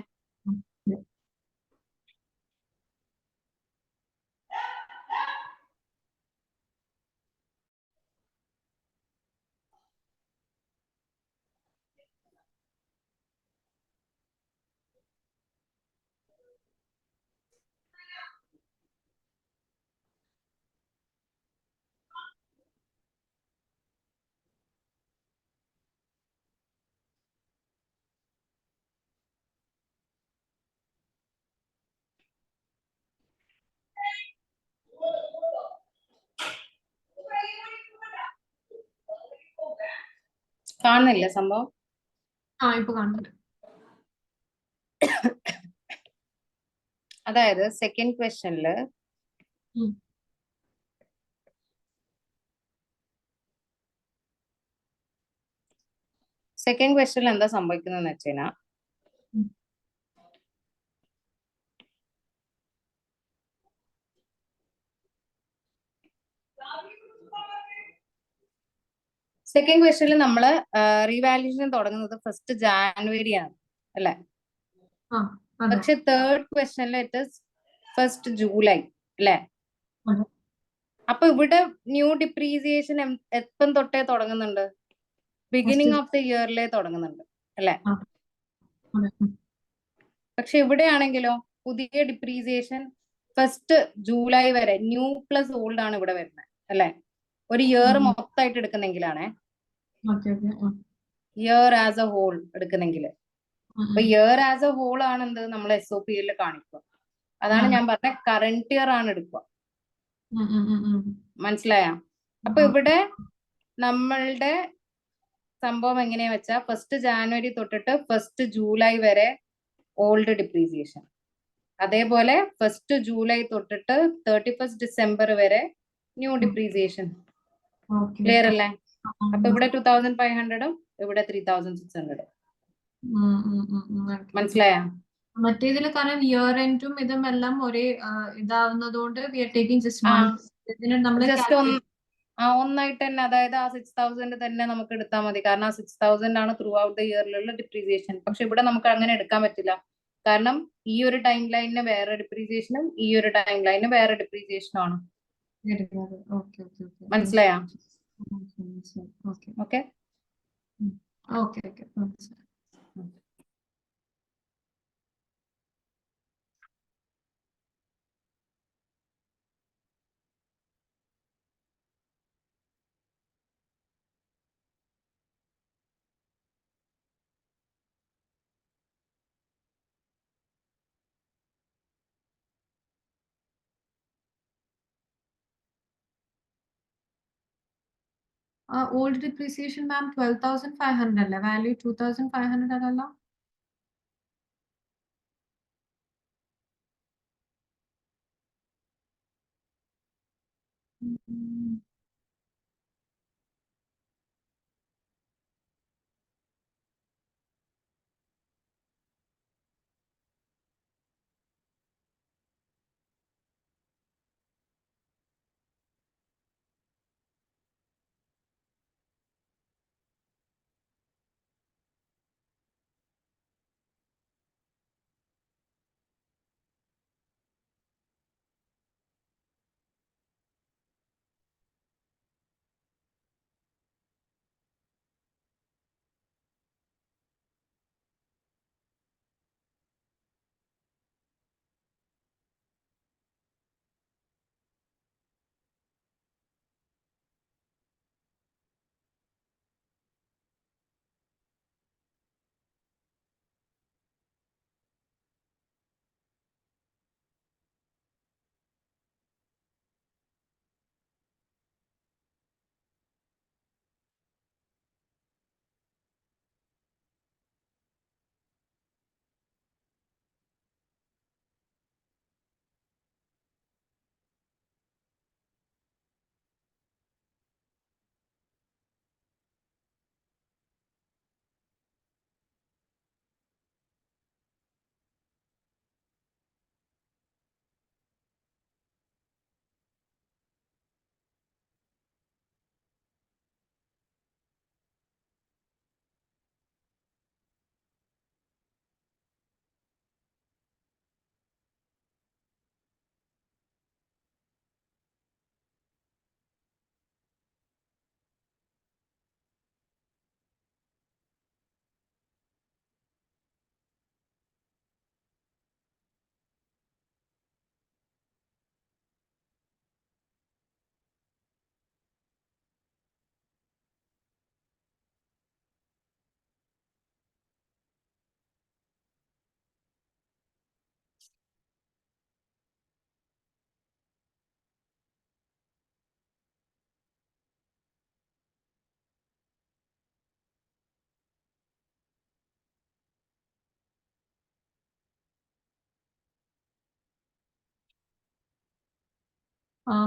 കാണുന്നില്ല സംഭവം? ഇപ്പൊ കാണുന്നുണ്ട്. അതായത് സെക്കൻഡ് ക്വസ്റ്റ്യനില് എന്താ സംഭവിക്കുന്നതെന്ന് വെച്ച് കഴിഞ്ഞാൽ, സെക്കൻഡ് ക്വസ്റ്റ്യനിൽ നമ്മള് റീവാല്യൂഷൻ തുടങ്ങുന്നത് 1 ജാനുവരി ആണ് അല്ലെ. പക്ഷെ തേർഡ് ക്വസ്റ്റ്യനിൽ ഇറ്റ് ഇസ് 1 ജൂലൈ അല്ലെ. അപ്പൊ ഇവിടെ ന്യൂ ഡിപ്രീസിയേഷൻ എപ്പം തൊട്ടേ തുടങ്ങുന്നുണ്ട്? ബിഗിനിങ് ഓഫ് ദ ഇയറിലെ തുടങ്ങുന്നുണ്ട് അല്ലെ. പക്ഷെ ഇവിടെ ആണെങ്കിലോ പുതിയ ഡിപ്രീസിയേഷൻ 1 ജൂലൈ വരെ ന്യൂ പ്ലസ് ഓൾഡ് ആണ് ഇവിടെ വരുന്നത് അല്ലെ. ഒരു ഇയർ മൊത്തമായിട്ട് എടുക്കുന്നെങ്കിലാണേ, ഇയർ ആസ് എ ഹോൾ എടുക്കുന്നെങ്കിൽ. അപ്പൊ ഇയർ ആസ് എ ഹോൾ ആണ് എന്ത് നമ്മൾ SOP-യിൽ കാണിക്കുക. അതാണ് ഞാൻ പറഞ്ഞ കറന്റ് ഇയർ ആണ് എടുക്കുക. മനസ്സിലായ? അപ്പൊ ഇവിടെ നമ്മളുടെ സംഭവം എങ്ങനെയാ വെച്ചാ 1 ജാനുവരി തൊട്ടിട്ട് 1 ജൂലൈ വരെ ഓൾഡ് ഡിപ്രീസിയേഷൻ. അതേപോലെ 1st ജൂലൈ തൊട്ടിട്ട് 31st ഡിസംബർ വരെ ന്യൂ ഡിപ്രീസിയേഷൻ. ഓക്കെ. ക്ലിയർ അല്ലേ? അപ്പൊ ഇവിടെ 2500 ഇവിടെ 3600. മനസ്സിലായോ? മറ്റേതിൽ കാരണം ഇയർ എൻഡും ഇതും എല്ലാം ഒരേ ഇതാവുന്നതുകൊണ്ട് വി ആർ ടേക്കിംഗ് ജസ്റ്റ് ആ. വൺ. ഇതിന് നമ്മൾ ജസ്റ്റ് ഒന്നായിട്ട് തന്നെ, അതായത് ആ 6000 തന്നെ നമുക്ക് എടുത്താൽ മതി. കാരണം ആ 6000 ആണ് ത്രൂ ഔട്ട് ദ ഇയറിലുള്ള ഡിപ്രീസിയേഷൻ. പക്ഷെ ഇവിടെ നമുക്ക് അങ്ങനെ എടുക്കാൻ പറ്റില്ല. കാരണം ഈ ഒരു ടൈം ലൈനിന് വേറെ ഡിപ്രീസിയേഷനും ഈ ഒരു ടൈം ലൈനിന് വേറെ ഡിപ്രീസിയേഷനും ആണ്. മനസ്സിലായോ? Okay okay. Okay okay. Old depreciation ma'am 12,500 അല്ലേ? വാല്യൂ 2,500 അതല്ല?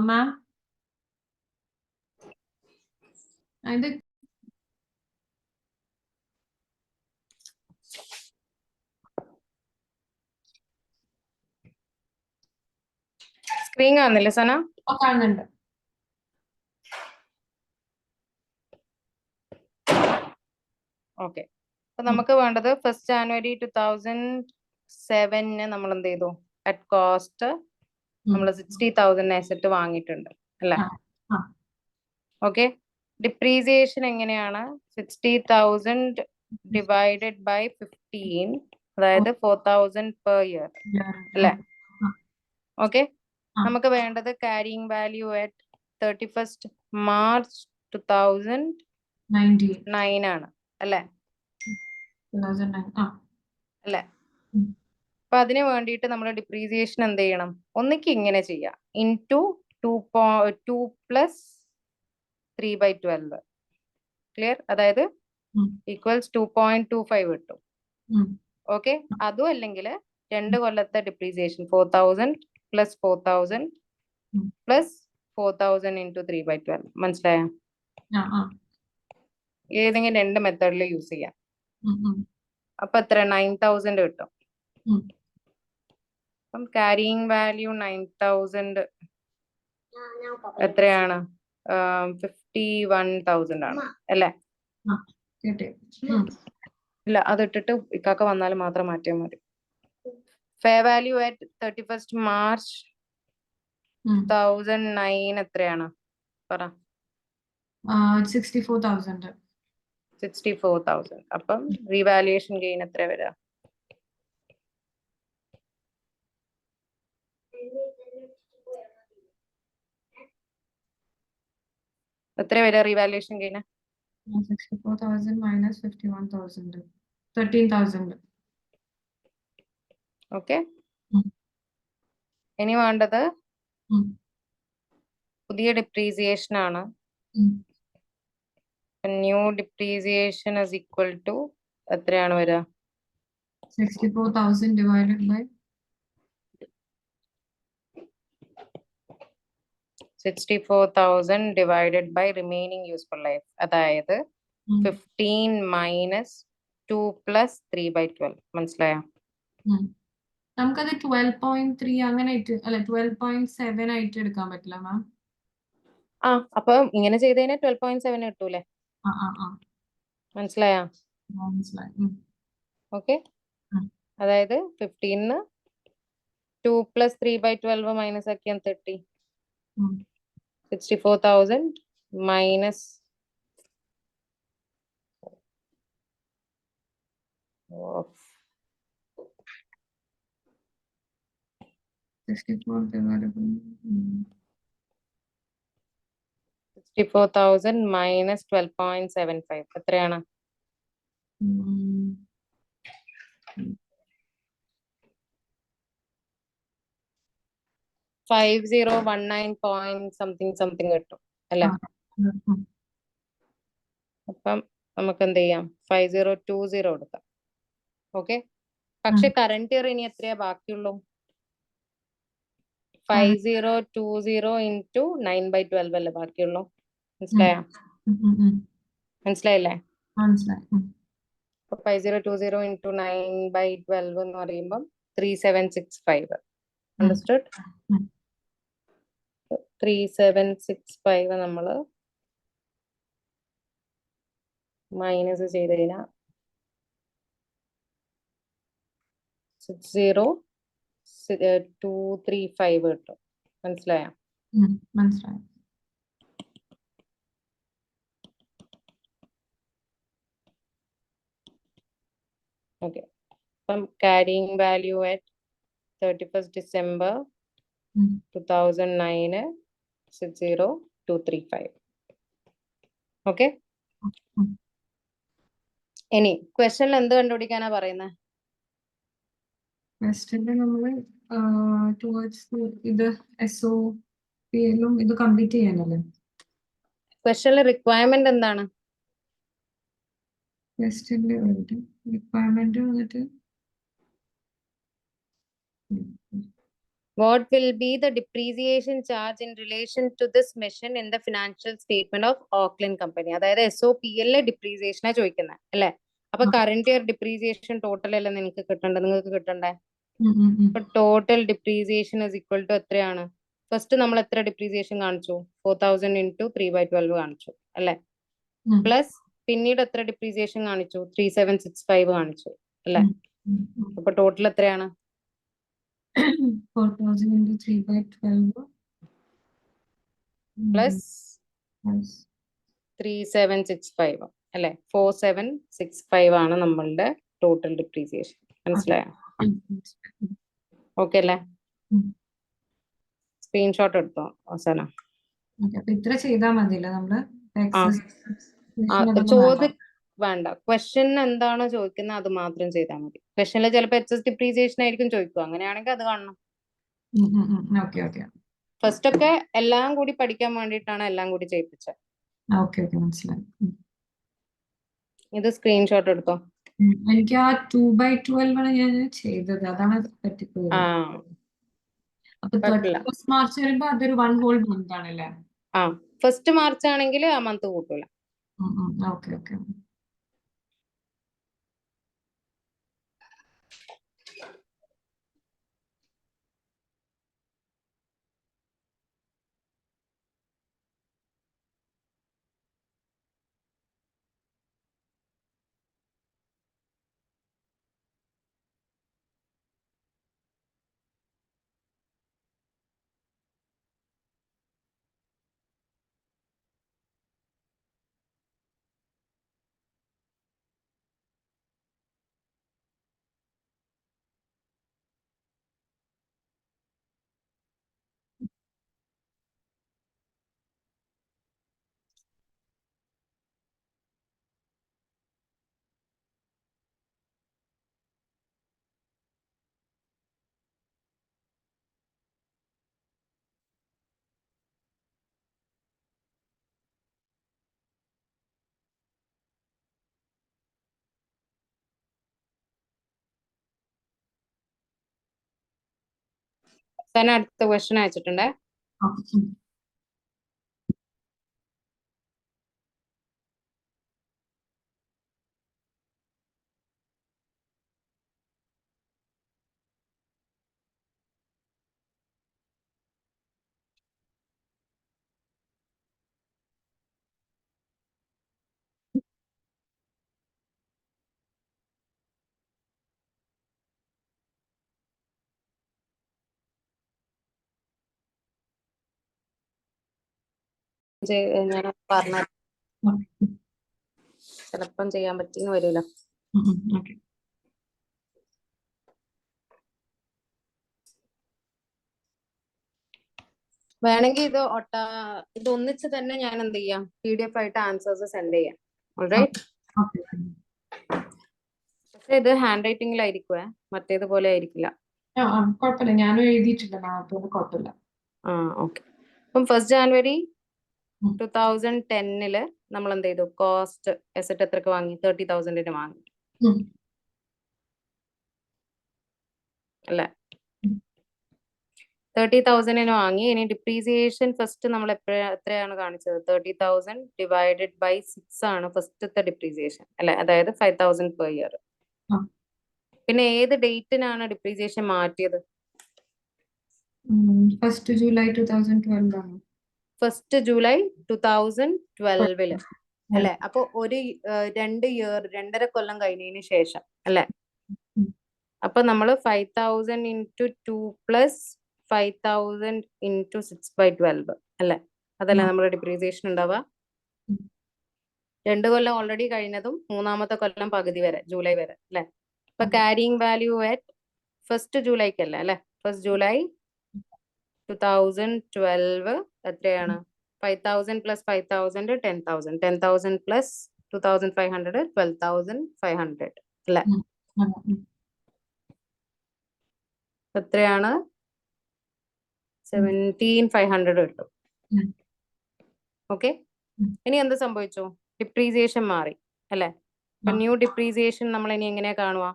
മാം ഇത് സ്ക്രീൻ കാണുന്നില്ലേ സന? കാണുന്നുണ്ട്. ഓക്കെ. അപ്പൊ നമുക്ക് വേണ്ടത് 1st ജാനുവരി 2007 നമ്മൾ എന്ത് ചെയ്തു? അറ്റ് കോസ്റ്റ് നമ്മൾ 60,000 അസറ്റ് വാങ്ങിയിട്ടുണ്ട് അല്ലെ? ഓക്കെ. ഡിപ്രീസിയേഷൻ എങ്ങനെയാണ്? 60,000 ഡിവൈഡഡ് ബൈ 15, അതായത് 4,000 പെർ ഇയർ അല്ലെ? ഓക്കെ. നമുക്ക് വേണ്ടത് carrying value at 31st March 2009 ആണ് അല്ലെ? അല്ലെ? അപ്പൊ അതിന് വേണ്ടിയിട്ട് നമ്മൾ ഡിപ്രീസിയേഷൻ എന്ത് ചെയ്യണം? ഒന്നിക്ക് ഇങ്ങനെ ചെയ്യാം, ഇൻടു 2 പ്ലസ് 3/12. ക്ലിയർ? അതായത് ഈക്വൽസ് 2.25 കിട്ടും ഓക്കെ, അതും അല്ലെങ്കിൽ 2 കൊല്ലത്തെ ഡിപ്രീസിയേഷൻ 4000 പ്ലസ് 4000 ഉം. Plus 4000 into 3/12. മനസ്സിലായോ? ആ ആ ഏതെങ്കിലും 2 മെത്തേഡിൽ യൂസ് ചെയ്യാം. ഉം, ഉം, അപ്പൊ എത്ര 9000 കിട്ടും. ഉം. അപ്പം ക്യാരിയിങ് വാല്യൂ 9000 എത്രയാണ്? 51,000 ആണ് അല്ലേ? ആ, കിട്ടി. ഉം. ഇല്ല, അതിട്ടിട്ട് ഇക്കാക്ക വന്നാൽ മാത്രം മാറ്റിയാൽ മതി. Fair value at 31st March ഉം. 2009 എത്രയാണ്? പറ. 64,000. 64,000. അപ്പം റീവാലുവേഷൻ ഗെയിൻ എത്ര വരിക? എത്ര വരിക റീവാലുവേഷൻ ഗെയിൻ? 64,000 minus 51,000. 13,000. ഓക്കെ, ഉം. ഇനി വേണ്ടത് ഉം. പുതിയ ഡിപ്രീസിയേഷൻ ആണ്. ഉം. New depreciation is equal to എത്രയാണ് വരിക? 64,000 divided by 64,000 divided by remaining useful life, അതായത് 15 മൈനസ് 2 പ്ലസ് 3/12. മനസ്സിലായോ? നമുക്കത് 12.3 അങ്ങനെ ആയിട്ട് അല്ലെ 12.7 ആയിട്ട് എടുക്കാൻ പറ്റില്ല മാം? ആ, അപ്പൊ ഇങ്ങനെ ചെയ്ത് കഴിഞ്ഞാൽ 12.7 കിട്ടൂലേ? ആ ആ ആ മനസ്സിലായോ? മനസ്സിലായി. ഓക്കെ, ഉം. അതായത് 15 2 പ്ലസ് 3/12 മൈനസ് ആക്കിയാൽ 30. ഉം. 64,000 മൈനസ് 64 divided by 64,000 മൈനസ് 12.75 എത്രയാണ്? 5019 പോയിന്റ് സംതിങ് കിട്ടും അല്ലെ? അപ്പം നമുക്ക് എന്ത് ചെയ്യാം? 5020 കൊടുക്കാം. ഓക്കെ, പക്ഷെ കറന്റ് ഇയർ ഇനി എത്രയാ ബാക്കിയുള്ളൂ? 5020 ഇൻറ്റു 9/12 അല്ലേ ബാക്കിയുള്ളൂ? മനസ്സിലായോ? മനസ്സിലായില്ലേ? മനസ്സിലായി. 5020 ഇൻറ്റു 9/12 എന്ന് പറയുമ്പം 3765. അണ്ടർസ്റ്റുഡ്? 3765 നമ്മള് മൈനസ് ചെയ്ത് കഴിഞ്ഞാൽ 60,235 കിട്ടും. മനസ്സിലായോ? മനസ്സിലായി. ഓക്കെ, അപ്പം carrying value at 31st December 2009 60,235. Okay, ഇനി ക്വസ്റ്റനിൽ എന്ത് കണ്ടുപിടിക്കാനാ പറയുന്നത്? ക്വസ്റ്റ്യനിൽ നമ്മള് ടുവേർഡ്സ് ഇത് SOP-ലും ഇത് കംപ്ലീറ്റ് ചെയ്യാനല്ലേ? ക്വസ്റ്റനിൽ റിക്വയർമെന്റ് എന്താണ്? ക്വസ്റ്റ്യനിൽ റിക്വയർമെന്റ് വന്നിട്ട് What will be the depreciation charge in relation to this mission in the financial statement of Auckland Company? അതായത് SOPL ഡിപ്രീസിയേഷനാ ചോദിക്കുന്നത് അല്ലെ? അപ്പൊ കറന്റ് ഇയർ ഡിപ്രീസിയേഷൻ ടോട്ടൽ അല്ലേ നിങ്ങൾക്ക് കിട്ടണ്ടേ? നിങ്ങൾക്ക് കിട്ടണ്ടേ? അപ്പൊ total depreciation is equal to എത്രയാണ്? ഫസ്റ്റ് നമ്മൾ എത്ര ഡിപ്രീസിയേഷൻ കാണിച്ചു? 4,000 ഇൻറ്റു 3/12 കാണിച്ചു അല്ലെ? പ്ലസ് പിന്നീട് എത്ര ഡിപ്രീസിയേഷൻ കാണിച്ചു? 3765 കാണിച്ചു അല്ലെ? അപ്പൊ ടോട്ടൽ എത്രയാണ്? 4,000 into 3/12 പ്ലസ് 3765 അല്ലെ? 4765 ആണ് നമ്മളുടെ ടോട്ടൽ ഡിപ്രീസിയേഷൻ. മനസ്സിലായോ? ഓക്കെ അല്ലേ? സ്ക്രീൻഷോട്ട് എടുത്തോ അവസാനം? ഇത്ര ചെയ്താൽ മതിയല്ലോ നമ്മള്? വേണ്ട, ക്വസ്റ്റ്യൻ എന്താണോ ചോദിക്കുന്നത് അത് മാത്രം ചെയ്താൽ മതി. ക്വസ്റ്റ്യനിൽ ചിലപ്പോൾ എക്സസ് ഡിപ്രീസിയേഷൻ ആയിരിക്കും ചോദിക്കുക. അങ്ങനെയാണെങ്കിൽ അത് കാണണം. ഫസ്റ്റ് ഒക്കെ എല്ലാം കൂടി പഠിക്കാൻ വേണ്ടിയിട്ടാണ് എല്ലാം കൂടി ചെയ്യിപ്പിച്ചത്. ഇത് സ്ക്രീൻഷോട്ട് എടുത്തോ? എനിക്ക് ആ 2/12 ആണ് ഞാൻ ചെയ്തത്, അതാണ് പറ്റിപ്പോയത്. ആ അപ്പൊ കുഴപ്പമില്ല. 31st മാർച്ച് വരുമ്പോ അതൊരു 1 ഹോൾ മന്ത് ആണല്ലേ? ആ 1st മാർച്ച് ആണെങ്കിൽ ആ മന്ത് കൂട്ടൂല. Okay okay. തന്നെ അടുത്ത ക്വസ്റ്റ്യൻ അയച്ചിട്ടുണ്ടേ. ഞാൻ പറഞ്ഞ ചിലപ്പം ചെയ്യാൻ പറ്റിയെന്ന് വരില്ല. ഓക്കെ. വേണമെങ്കിൽ ഇത് ഒന്നിച്ച് തന്നെ ഞാൻ എന്ത് ചെയ്യാം, PDF ആയിട്ട് ആൻസേഴ്സ് സെൻഡ് ചെയ്യാം. ഓൾറൈറ്റ്. പക്ഷെ ഇത് ഹാൻഡ് റൈറ്റിംഗിലായിരിക്കുവേ, മറ്റേതുപോലെ ആയിരിക്കില്ല. കുഴപ്പമില്ല, ഞാനും എഴുതിയിട്ടുണ്ട് നാളത്തോട്, കുഴപ്പമില്ല. ആ ഓക്കെ. അപ്പം 1st January 2010 നമ്മൾ എന്ത് ചെയ്തു, കോസ്റ്റ് എസറ്റ് എത്രക്ക് വാങ്ങി, 30,000 വാങ്ങി അല്ലെ? 30,000 വാങ്ങി. ഇനി ഡിപ്രീസിയേഷൻ ഫസ്റ്റ് നമ്മൾ എത്രയാണ് കാണിച്ചത്, 30,000 ഡിവൈഡഡ് ബൈ 6 ആണ് ഫസ്റ്റത്തെ ഡിപ്രീസിയേഷൻ അല്ലെ, അതായത് 5,000 പെർ ഇയർ. പിന്നെ ഏത് ഡേറ്റിനാണ് ഡിപ്രീസിയേഷൻ മാറ്റിയത്? 1st July 2012 ആണ്. 1st July 2012 അല്ലെ? അപ്പൊ 2.5 കൊല്ലം കഴിഞ്ഞതിന് ശേഷം അല്ലെ? അപ്പൊ നമ്മള് 5,000 into 2 plus 5,000 into 6/12 അല്ലെ? അതല്ലേ നമ്മുടെ ഡിപ്രീസിയേഷൻ ഉണ്ടാവുക. 2 കൊല്ലം ഓൾറെഡി കഴിഞ്ഞതും 3-ാമത്തെ കൊല്ലം പകുതി വരെ, ജൂലൈ വരെ അല്ലെ? അപ്പൊ carrying value at 1st July അല്ലെ? 1st July 2012 എത്രയാണ്? 5,000 plus 5,000 10,000, 10,000 plus 2,500 12,500 അല്ലെ? എത്രയാണ്? 17,500 കിട്ടും. ഓക്കെ. ഇനി എന്ത് സംഭവിച്ചു? ഡിപ്രീസിയേഷൻ മാറി അല്ലെ? അപ്പൊ ന്യൂ ഡിപ്രീസിയേഷൻ നമ്മൾ ഇനി എങ്ങനെയാ കാണുക?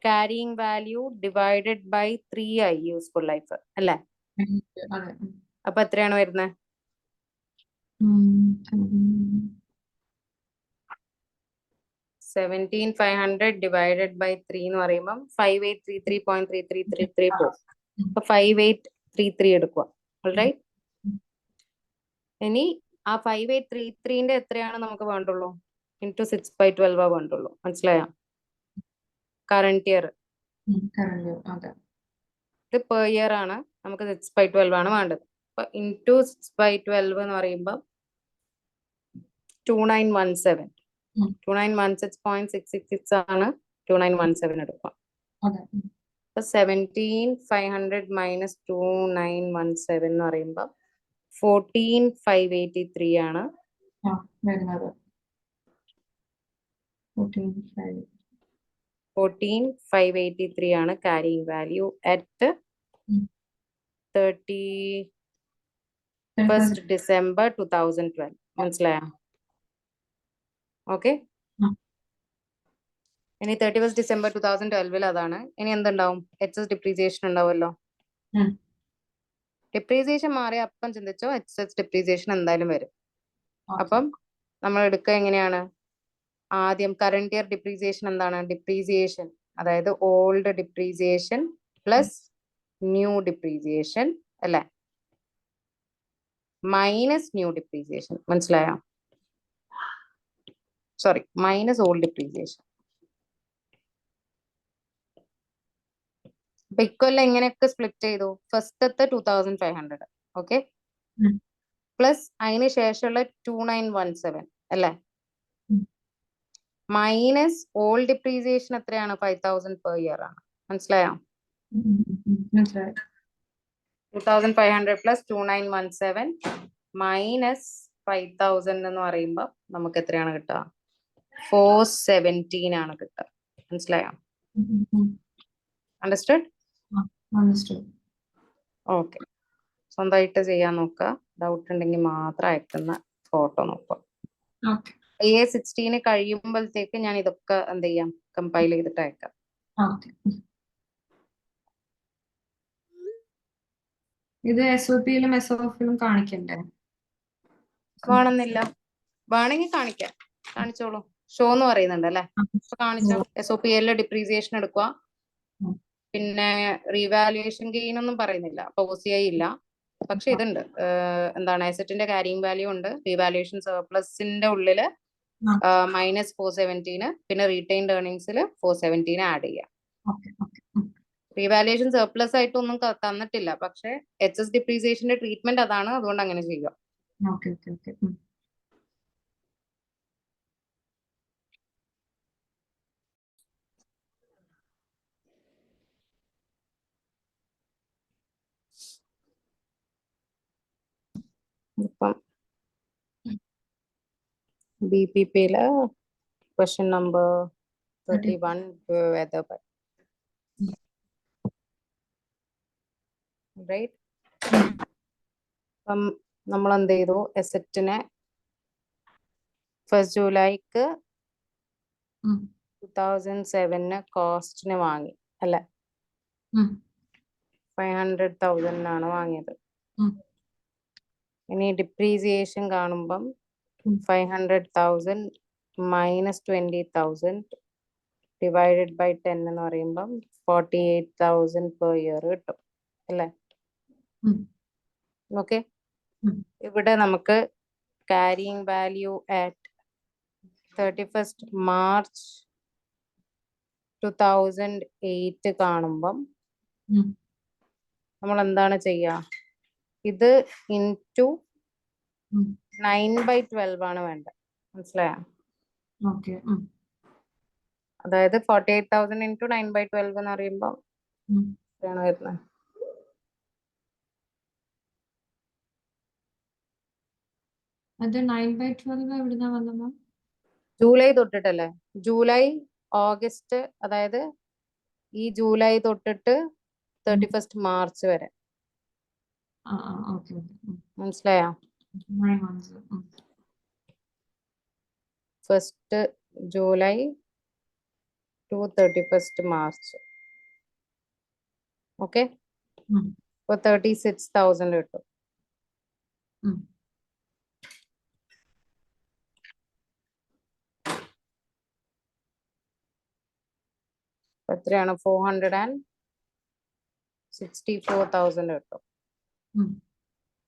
ക്യാരിയിങ് വാല്യൂ ഡിവൈഡഡ് ബൈ 3 ആയി യൂസ്ഫുൾ ലൈഫ് അല്ലെ? അപ്പൊ എത്രയാണ് വരുന്നത്? 17,500 ഡിവൈഡഡ് ബൈ 3 എന്ന് പറയുമ്പോൾ 5833.3333 പോകും. അപ്പൊ 5833 എടുക്കുക. ഓൾറൈറ്റ്. ഇനി ആ 5833ന്റെ എത്രയാണ് നമുക്ക് വേണ്ടുള്ളൂ? into 6/12 വേണ്ടുള്ളൂ. മനസ്സിലായോ? Current year. ഇത് പെർ ഇയർ ആണ്, നമുക്ക് 6/12 ആണ് വേണ്ടത്. അപ്പൊ into 6/12 എന്ന് പറയുമ്പോൾ 2917. 2916.666 ആണ് 2917 എടുക്കുക. അപ്പൊ 17,500 minus 2917 എന്ന് പറയുമ്പോൾ 14,583 ആണ്. 14,583 ആണ് carrying value at 31st December 2012. മനസ്സിലായോ? ഓക്കെ. ഇനി 31st December 2012 അതാണ്. ഇനി എന്തുണ്ടാവും? എക്സസ് ഡിപ്രീസിയേഷൻ ഉണ്ടാവുമല്ലോ. ഉം. ഡിപ്രീസിയേഷൻ മാറിയ അപ്പം ചിന്തിച്ചോ എക്സസ് ഡിപ്രീസിയേഷൻ എന്തായാലും വരും. Okay. അപ്പം നമ്മൾ എടുക്കുക എങ്ങനെയാണ്? ആദ്യം കറണ്ട് ഇയർ ഡിപ്രീസിയേഷൻ എന്താണ്? ഡിപ്രീസിയേഷൻ അതായത് old depreciation plus new depreciation അല്ലെ, മൈനസ് ന്യൂ ഡിപ്രീസിയേഷൻ. മനസ്സിലായോ? Sorry, minus old depreciation. അപ്പൊ ഇക്കൊല്ലം എങ്ങനെയൊക്കെ സ്പ്ലിറ്റ് ചെയ്തു? ഫസ്റ്റത്തെ 2500, ഓക്കെ, ഉം. പ്ലസ് അതിന് ശേഷമുള്ള 2917 അല്ലെ, ഉം. മൈനസ് ഓൾഡ് ഡിപ്രീസിയേഷൻ എത്രയാണ്? 5000 പെർ ഇയർ ആണ്. മനസ്സിലായോ? മനസ്സിലായി. 2500 പ്ലസ് 2917 മൈനസ് 5000 എന്ന് പറയുമ്പോൾ നമുക്ക് എത്രയാണ് കിട്ടുക? 417 ആണ് കിട്ടുക. മനസ്സിലായോ? അണ്ടർസ്റ്റുഡ്? Understood. ഓക്കെ, സ്വന്തമായിട്ട് ചെയ്യാൻ നോക്കുക. ഡൗട്ട് ഉണ്ടെങ്കിൽ മാത്രം അയക്കുന്ന ഫോട്ടോ നോക്കുക. Okay. IA-16 കഴിയുമ്പോഴത്തേക്ക് ഞാൻ ഇതൊക്കെ എന്ത് ചെയ്യാം? കമ്പൈൽ ചെയ്തിട്ട് അയക്കാം. Okay. ഇത് SOP-യിലും SOF-യിലും കാണിക്കണ്ടേ? വേണമെന്നില്ല, വേണമെങ്കിൽ കാണിക്കാം. കാണിച്ചോളൂ. ഷോ എന്ന് പറയുന്നുണ്ട് അല്ലെ, അപ്പൊ കാണിച്ചോ. SOP-യിലെ ഡിപ്രീസിയേഷൻ എടുക്കുക. ഉം. പിന്നെ റീവാലുവേഷൻ ഗെയിൻ ഒന്നും പറയുന്നില്ല, OCI ഇല്ല. പക്ഷെ ഇതുണ്ട്, എന്താണ്, അസറ്റിന്റെ ക്യാരിങ് വാല്യൂ ഉണ്ട്. റീവാലുവേഷൻ സർപ്ലസിന്റെ ഉള്ളില് മൈനസ് 417, പിന്നെ റീറ്റെയിൻഡ് ഏർണിംഗ്സിൽ 417 ആഡ് ചെയ്യാം. Okay. Okay. റീവാലുവേഷൻ സർപ്ലസ് ആയിട്ടൊന്നും തന്നിട്ടില്ല, പക്ഷെ എക്സസ് ഡിപ്രീസിയേഷന്റെ ട്രീറ്റ്മെന്റ് അതാണ്, അതുകൊണ്ട് അങ്ങനെ ചെയ്യുക. Okay. Okay. Okay. ഇപ്പം BPP-യില് ക്വസ്റ്റ്യൻ നമ്പർ 31 weather റൈറ്റ്. അപ്പം നമ്മൾ എന്ത് ചെയ്തു? എസറ്റിനെ 1st ജൂലൈക്ക് 2007 കോസ്റ്റിന് വാങ്ങി അല്ലെ, 500,000 വാങ്ങിയത്. ഇനി ഡിപ്രീസിയേഷൻ കാണുമ്പം 500,000 മൈനസ് 20,000 ഡിവൈഡഡ് ബൈ 10 എന്ന് പറയുമ്പം 48,000 പെർ ഇയർ കിട്ടും അല്ലെ. ഓക്കെ, ഇവിടെ നമുക്ക് carrying value at 31st March 2008 കാണുമ്പം നമ്മൾ എന്താണ് ചെയ്യുക? ഇത് ഇൻറ്റു 9/12 ആണ് വേണ്ടത്. മനസ്സിലായോ? അതായത് 48,000 ഇൻറ്റു 9/12 എന്ന് പറയുമ്പോൾ എത്രയാണ് വരുന്നത്? അത് 9/12 എവിടുന്നാ വന്നത്? ജൂലൈ തൊട്ടിട്ടല്ലേ? ജൂലൈ, ഓഗസ്റ്റ്, അതായത് ഈ ജൂലൈ തൊട്ടിട്ട് 31st മാർച്ച് വരെ. മനസ്സിലായോ? 1st July two 31st March. Okay, ഇപ്പൊ 36,000 കിട്ടും. എത്രയാണ്? 464,000 കിട്ടും.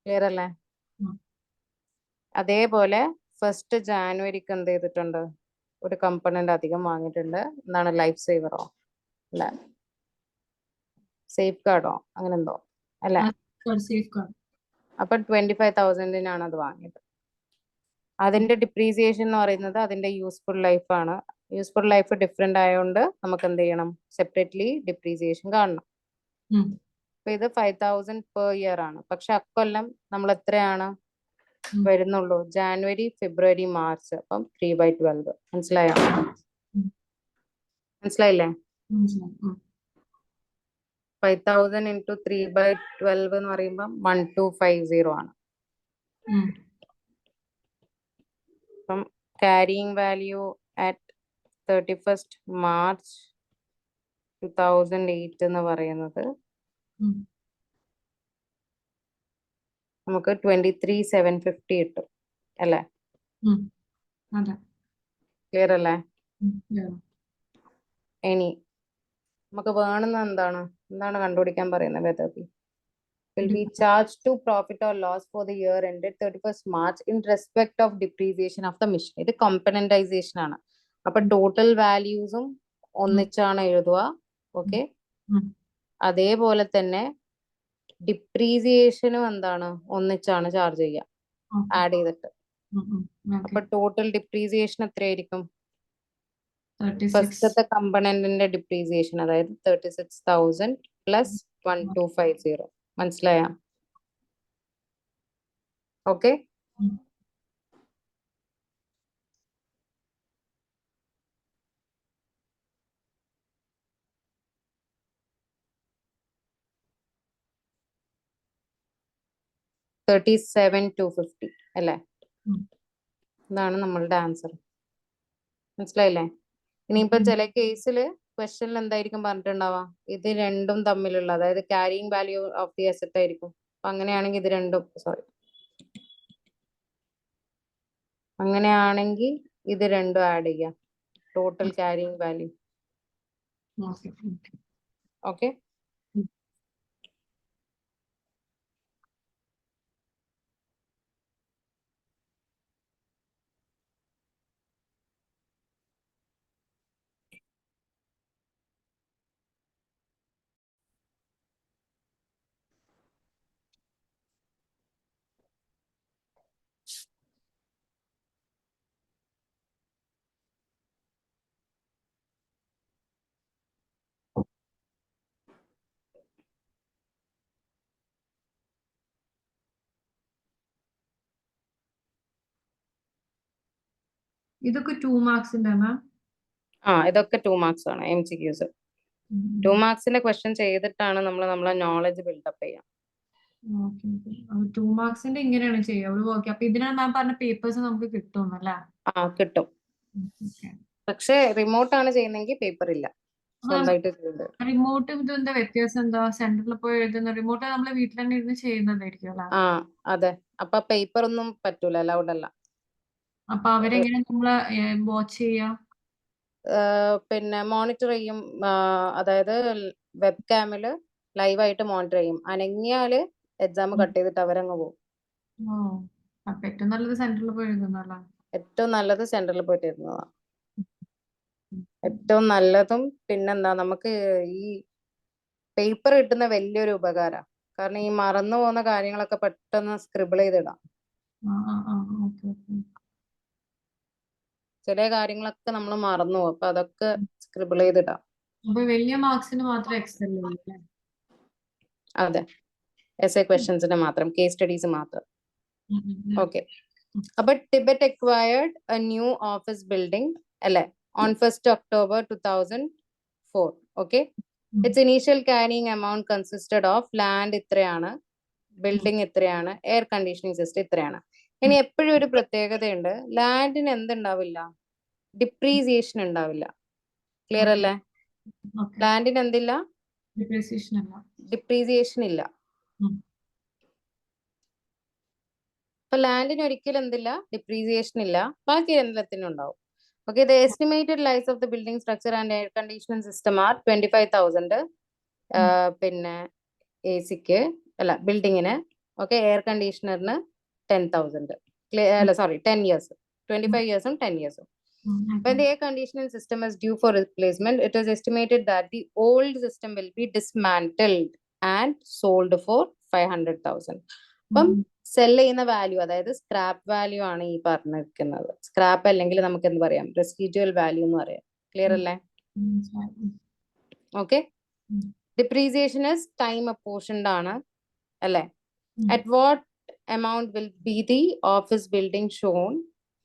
ക്ലിയർ അല്ലേ? അതേപോലെ 1st ജാനുവരിക്ക് എന്ത് ചെയ്തിട്ടുണ്ട്? ഒരു കമ്പണന്റ് അധികം വാങ്ങിയിട്ടുണ്ട്. എന്താണ്? ലൈഫ് സേവറോ അല്ല സേഫ് ഗാർഡോ അങ്ങനെ എന്തോ അല്ലെ. അപ്പൊ 25,000 അത് വാങ്ങിയത്. അതിന്റെ ഡിപ്രീസിയേഷൻ എന്ന് പറയുന്നത് അതിന്റെ യൂസ്ഫുൾ ലൈഫ് ആണ്. യൂസ്ഫുൾ ലൈഫ് ഡിഫറെന്റ് ആയതുകൊണ്ട് നമുക്ക് എന്ത് ചെയ്യണം? സെപ്പറേറ്റ്ലി ഡിപ്രീസിയേഷൻ കാണണം. അപ്പൊ ഇത് 5,000 പെർ ഇയർ ആണ്. പക്ഷെ അക്കൊല്ലം നമ്മൾ എത്രയാണ് വരുന്നുള്ളൂ? ജാനുവരി, ഫെബ്രുവരി, മാർച്ച്. അപ്പം 3/12. മനസ്സിലായോ? മനസ്സിലായില്ലേ? 5,000 ഇൻറ്റു 3/12 എന്ന് പറയുമ്പം 1250 ആണ്. അപ്പം carrying value at 31st March 2008 എന്ന് പറയുന്നത് ഉം. നമുക്ക് 23,750 കിട്ടും അല്ലേ? ഉം. അതെ. ക്ലിയർ അല്ലേ? Yeah. ഇനി നമുക്ക് വേണമെന്ന് എന്താണ് കണ്ടുപിടിക്കാൻ പറയുന്നത്? whether we will be charged to profit or loss for the year ended 31st March in respect of depreciation of the machine. ഇത് componentization ആണ്. അപ്പൊ ടോട്ടൽ വാല്യൂസും ഒന്നിച്ചാണ് എഴുതുക. ഓക്കെ, ഉം. അതേപോലെ തന്നെ ഡിപ്രീസിയേഷനും ഒന്നിച്ചാണ് ചാർജ് ചെയ്യുക, Okay. ആഡ് ചെയ്തിട്ട്. ഉം. ഉം. അപ്പൊ Okay. ടോട്ടൽ ഡിപ്രീസിയേഷൻ എത്രയായിരിക്കും? 36. ഫസ്റ്റത്തെ കമ്പണന്റിന്റെ ഡിപ്രീസിയേഷൻ, അതായത് 36,000 പ്ലസ് 1250. മനസ്സിലായ? ഓക്കെ, ഉം. $37,250 അല്ലേ? ഉം. ഇതാണ് നമ്മളുടെ ആൻസർ. മനസ്സിലായില്ലേ? ഇനിയിപ്പോ ചില കേസില് ക്വസ്റ്റ്യനിൽ എന്തായിരിക്കും പറഞ്ഞിട്ടുണ്ടാവാ? ഇത് രണ്ടും തമ്മിലുള്ള, അതായത് carrying value of the asset ആയിരിക്കും. അപ്പൊ അങ്ങനെയാണെങ്കിൽ ഇത് രണ്ടും അങ്ങനെയാണെങ്കിൽ ഇത് രണ്ടും ആഡ് ചെയ്യാം, total carrying value. Okay. Okay, ഉം. ഇതൊക്കെ 2 മാർക്സിന്റെ മാം? ഇതൊക്കെ 2 മാർക്സ് ആണ് MCQs. 2 മാർക്സിന്റെ ക്വസ്റ്റ്യൻ ചെയ്തിട്ടാണ് നമ്മളെ നോളജ് ബിൽഡപ്പ് ചെയ്യാം. 2 മാർക്സിന്റെ ഇങ്ങനെയാണ് ചെയ്യുക. ഓക്കെ, അപ്പൊ ഇതിനാണ് മാം പറഞ്ഞ പേപ്പേഴ്സ് നമുക്ക് കിട്ടും അല്ലേ? കിട്ടും. പക്ഷെ റിമോട്ട് ആണ് ചെയ്യുന്നെങ്കിൽ പേപ്പർ ഇല്ല, സ്വന്തമായിട്ട് ചെയ്യുന്നത്. റിമോട്ടും ഇതും എന്താ വ്യത്യാസം? എന്താ സെന്ററിൽ പോയി എഴുതുന്ന റിമോട്ട് നമ്മളെ വീട്ടിൽ തന്നെ ഇരുന്ന് ചെയ്യുന്നതായിരിക്കും അല്ലേ? അതെ. അപ്പൊ പേപ്പർ ഒന്നും പറ്റൂല, അലൗഡ് അല്ല. അപ്പൊ അവരെങ്ങനെ നമ്മളെ വാച്ച് ചെയ്യാ? പിന്നെ മോണിറ്റർ ചെയ്യും, അതായത് വെബ് ക്യാമില് ലൈവായിട്ട് മോണിറ്റർ ചെയ്യും. അനങ്ങിയാല് എക്സാം കട്ട് ചെയ്തിട്ട് അവരങ്ങ് പോകും. അപ്പൊ ഏറ്റവും നല്ലത് സെന്ററിൽ പോയി എഴുതുന്നല്ലേ? ഏറ്റവും നല്ലത് സെന്ററിൽ പോയിട്ട് ഇരുന്നതാണ്. ഏറ്റവും നല്ലതും പിന്നെന്താ, നമുക്ക് ഈ പേപ്പർ കിട്ടുന്ന വലിയൊരു ഉപകാരം. കാരണം ഈ മറന്നു പോകുന്ന കാര്യങ്ങളൊക്കെ പെട്ടെന്ന് സ്ക്രിബിൾ ചെയ്തിടാം. ചില കാര്യങ്ങളൊക്കെ നമ്മൾ മറന്നു പോകും, അപ്പൊ അതൊക്കെ സ്ക്രിബിൾ ചെയ്തിടാം. അപ്പൊ വലിയ മാർക്സിന് മാത്രം എക്സൽ ഉള്ളൂ? അതെ, എസ്എ ക്വസ്റ്റ്യൻസിന് മാത്രം, കേസ് സ്റ്റഡീസ് മാത്രം. ഓക്കെ, അപ്പൊ Tibet acquired A new office building അല്ലെ on 1st October 2004. Okay, it's initial carrying amount consisted of land ഇത്രയാണ്, ബിൽഡിംഗ് ഇത്രയാണ്, എയർ കണ്ടീഷനിങ് സിസ്റ്റം ഇത്രയാണ്. ഇനി എപ്പോഴും ഒരു പ്രത്യേകതയുണ്ട്, ലാൻഡിന് എന്തുണ്ടാവില്ല? ഡിപ്രീസിയേഷൻ ഉണ്ടാവില്ല. ക്ലിയർ അല്ലേ? ലാൻഡിന് എന്തില്ല? ഡിപ്രീസിയേഷൻ ഇല്ല. അപ്പൊ ലാൻഡിന് ഒരിക്കലും എന്തില്ല? ഡിപ്രീസിയേഷൻ ഇല്ല. ബാക്കി എല്ലാത്തിനും ഉണ്ടാവും. Okay, the estimated life of the building structure and air conditioning system are 25,000. പിന്നെ എസിക്ക് അല്ല, ബിൽഡിങ്ങിന്. Okay, air കണ്ടീഷണറിന് 10,000. അല്ല sorry, 10 years, 25 years-ഉം 10 years-ഉം. When the air conditioning system is due for replacement, it is estimated that the old system will be dismantled and sold for 500,000. അപ്പം cell ചെയ്യുന്ന value, അതായത് scrap value ആണ് ഈ പറഞ്ഞിരിക്കുന്നത്. Scrap അല്ലെങ്കിൽ നമുക്ക് എന്ത് പറയാം? റെസിഡ്യുവൽ വാല്യൂ എന്ന് പറയാം. ക്ലിയർ അല്ലേ? Okay, depreciation is time apportioned ആണ് അല്ലേ? At what amount will be the office building shown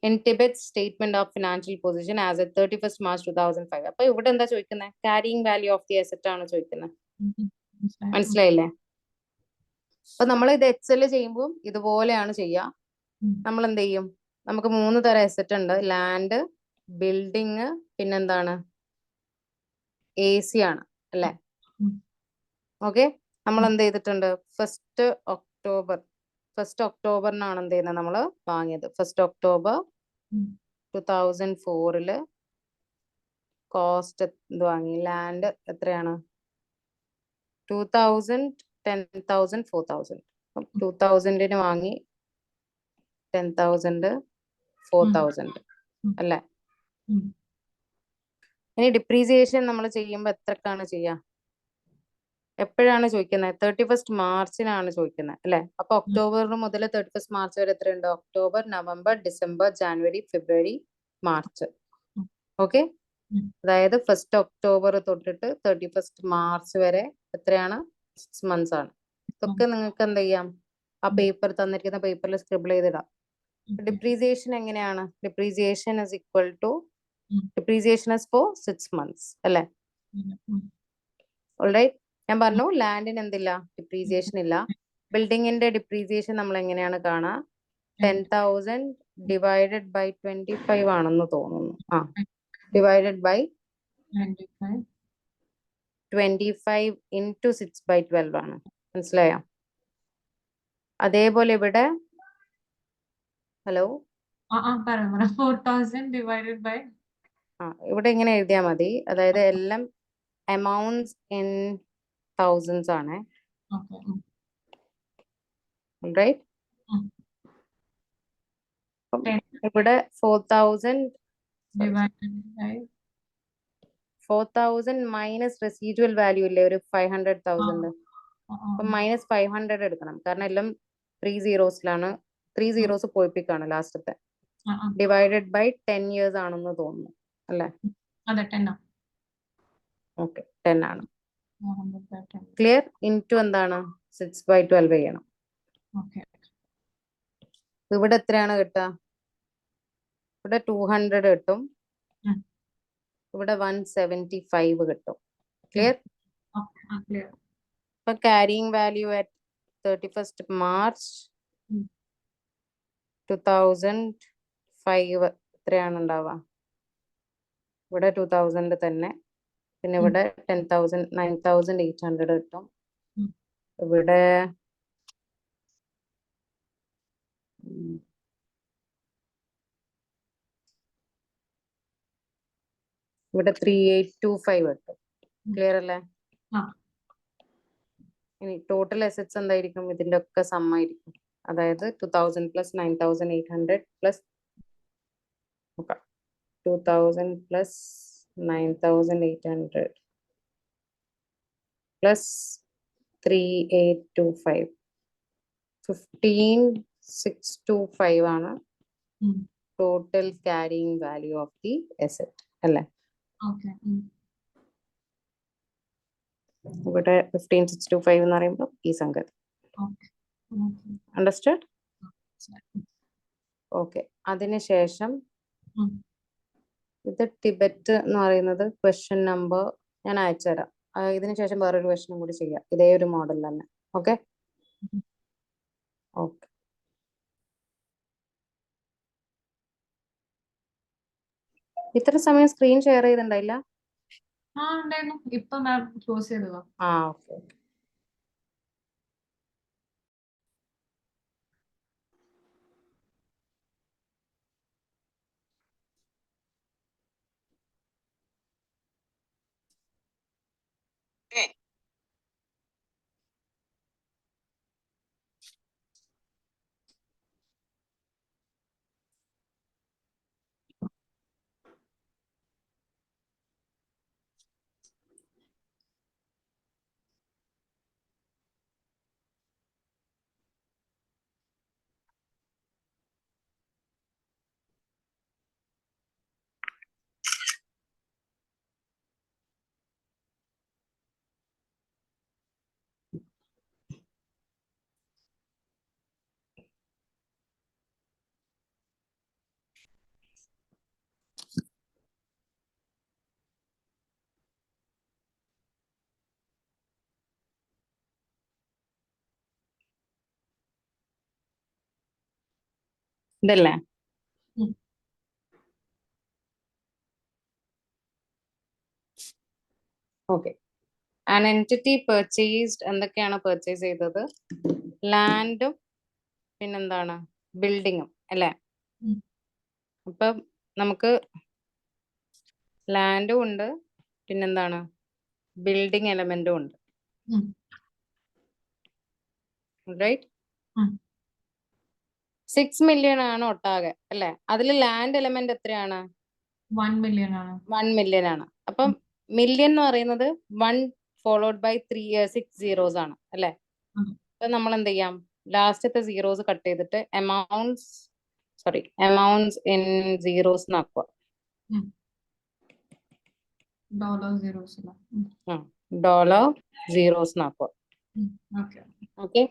in Tibet's statement of financial position as at 31st March 2005? അപ്പൊ ഇവിടെ എന്താ ചോദിക്കുന്നത്? Carrying value of the asset ആണ് ചോദിക്കുന്നത്. മനസ്സിലായില്ലേ? അപ്പൊ നമ്മൾ ഇത് എക്സൽ ചെയ്യുമ്പോൾ ഇതുപോലെയാണ് ചെയ്യുക. നമ്മൾ എന്ത് ചെയ്യും? നമുക്ക് 3 തരം അസറ്റ് ഉണ്ട്: ലാൻഡ്, ബിൽഡിങ് പിന്നെന്താണ് AC ആണ് അല്ലെ? ഉം. ഓക്കെ, നമ്മൾ എന്ത് ചെയ്തിട്ടുണ്ട്? ഫസ്റ്റ് ഒക്ടോബറിനാണ് എന്ത് ചെയ്യുന്നത് നമ്മൾ വാങ്ങിയത്. 1 ഒക്ടോബർ ഉം. 2004 കോസ്റ്റ് എന്ത് വാങ്ങി? ലാൻഡ് എത്രയാണ്? 2000, 10,000, 4,000. 2000 വാങ്ങി, 10,000, 4,000 ഉം. അല്ലെ? ഉം. ഇനി ഡിപ്രീസിയേഷൻ നമ്മൾ ചെയ്യുമ്പോൾ എത്രക്കാണ് ചെയ്യാ? എപ്പോഴാണ് ചോദിക്കുന്നത്? 31 മാർച്ചിനാണ് ചോദിക്കുന്നത് അല്ലെ? അപ്പൊ ഒക്ടോബർ മുതൽ 31 മാർച്ച് വരെ എത്രയുണ്ട്? ഒക്ടോബർ, നവംബർ, ഡിസംബർ, ജാനുവരി, ഫെബ്രുവരി, മാർച്ച്. ഓക്കെ, അതായത് 1 ഒക്ടോബർ തൊട്ടിട്ട് 31 മാർച്ച് വരെ എത്രയാണ്? 6 months ആണ്. ഇതൊക്കെ നിങ്ങൾക്ക് എന്ത് ചെയ്യാം? ആ പേപ്പർ തന്നിരിക്കുന്ന പേപ്പറിൽ സ്ക്രിബിൾ ചെയ്തിടാം. ഡിപ്രീസിയേഷൻ എങ്ങനെയാണ്? Depreciation is equal to depreciation is for 6 months അല്ലെ? ഓൾറൈറ്റ്, ഞാൻ പറഞ്ഞു ലാൻഡിന് എന്തില്ല? ഡിപ്രീസിയേഷൻ ഇല്ല. ബിൽഡിങ്ങിന്റെ ഡിപ്രീസിയേഷൻ നമ്മൾ എങ്ങനെയാണ് കാണാ? 10,000 ഡിവൈഡഡ് ബൈ 25 ആണെന്ന് തോന്നുന്നു. ഡിവൈഡഡ് ബൈ 25 into 6/12 ആണ്. മനസ്സിലായോ? അതേപോലെ ഇവിടെ ഹലോ 4,000 divided by ഇവിടെ ഇങ്ങനെ എഴുതിയാൽ മതി. അതായത് എല്ലാം amounts in thousands ആണ്. റൈറ്റ്, ഇവിടെ 4,000 മൈനസ് റെസിഡ്യുവൽ വാല്യൂ ഇല്ലേ ഒരു 500,000. അപ്പൊ -500 എടുക്കണം, കാരണം എല്ലാം 3 zeros-ലാണ്. 3 zeros പോയിപ്പിക്കാണ് ലാസ്റ്റത്തെ. ഡിവൈഡഡ് ബൈ 10 years ആണെന്ന് തോന്നുന്നു അല്ലെ? ഓക്കെ, 10 ആണ്. ക്ലിയർ? ഇൻറ്റു എന്താണ്? 6/12 ചെയ്യണം. ഇവിടെ എത്രയാണ് കിട്ടുക? ഇവിടെ 200 കിട്ടും, ഇവിടെ 175 കിട്ടും. ക്ലിയർ? ഇപ്പൊ carrying value at 31st March 2005 എത്രയാണ് ഉണ്ടാവുക? ഇവിടെ 2000 തന്നെ, പിന്നെ ഇവിടെ 10,000, 9,800 കിട്ടും. ഇവിടെ ഇവിടെ 3,825 കിട്ടും. ക്ലിയർ അല്ലേ? ഇനി ടോട്ടൽ അസറ്റ്സ് എന്തായിരിക്കും? ഇതിന്റെ ഒക്കെ സം ആയിരിക്കും. അതായത് 2,000 പ്ലസ് 9,800 പ്ലസ് 2,000 പ്ലസ് 9,800 പ്ലസ് 3,825 15,625 ആണ് total carrying value of the asset അല്ലേ? ഇവിടെ 15,625 എന്ന് പറയുമ്പോൾ ഈ സംഗതി. അണ്ടർസ്റ്റാൻഡ്? ഓക്കെ, അതിനുശേഷം ഇത് ടിബറ്റ് എന്ന് പറയുന്നത് ക്വസ്റ്റ്യൻ നമ്പർ ഞാൻ അയച്ചുതരാം. ഇതിനുശേഷം വേറൊരു ക്വസ്റ്റ്യനും കൂടി ചെയ്യാം ഇതേ ഒരു മോഡൽ തന്നെ. ഓക്കെ ഓക്കെ, ഇത്ര സമയം സ്ക്രീൻ ഷെയർ ചെയ്തിട്ടുണ്ടായില്ല? ഇപ്പൊ മാം ക്ലോസ് ചെയ്തോ? ഓക്കെ. ഇതല്ലേ? ഓക്കെ. ആൻ എൻറ്റിറ്റി പെർച്ചേസ്ഡ് എന്തൊക്കെയാണ് പെർച്ചേസ് ചെയ്തത്? ലാൻഡും പിന്നെന്താണ് ബിൽഡിങ്ങും അല്ലേ? ഉം. അപ്പം നമുക്ക് ലാൻഡും ഉണ്ട് പിന്നെന്താണ് ബിൽഡിംഗ് എലമെന്റും ഉണ്ട്. ഉം. റൈറ്റ്? ഉം. 6 million ആണ് ഒട്ടാകെ അല്ലെ? അതിൽ ലാൻഡ് എലമെന്റ് എത്രയാണ്? 1 million ആണ്. 1 million ആണ്. അപ്പം മില്യൺ എന്ന് പറയുന്നത് 1 followed by 6 zeros ആണ് അല്ലെ? ഉം. അപ്പൊ നമ്മൾ എന്ത് ചെയ്യാം? ലാസ്റ്റത്തെ സീറോസ് കട്ട് ചെയ്തിട്ട് അമൗണ്ട്സ് ഇൻ സീറോസ് ആക്കുക. ഡോളർ സീറോസ് അല്ല. ഡോളർ സീറോസ് ആക്കുക. ഓക്കെ. ഓക്കെ,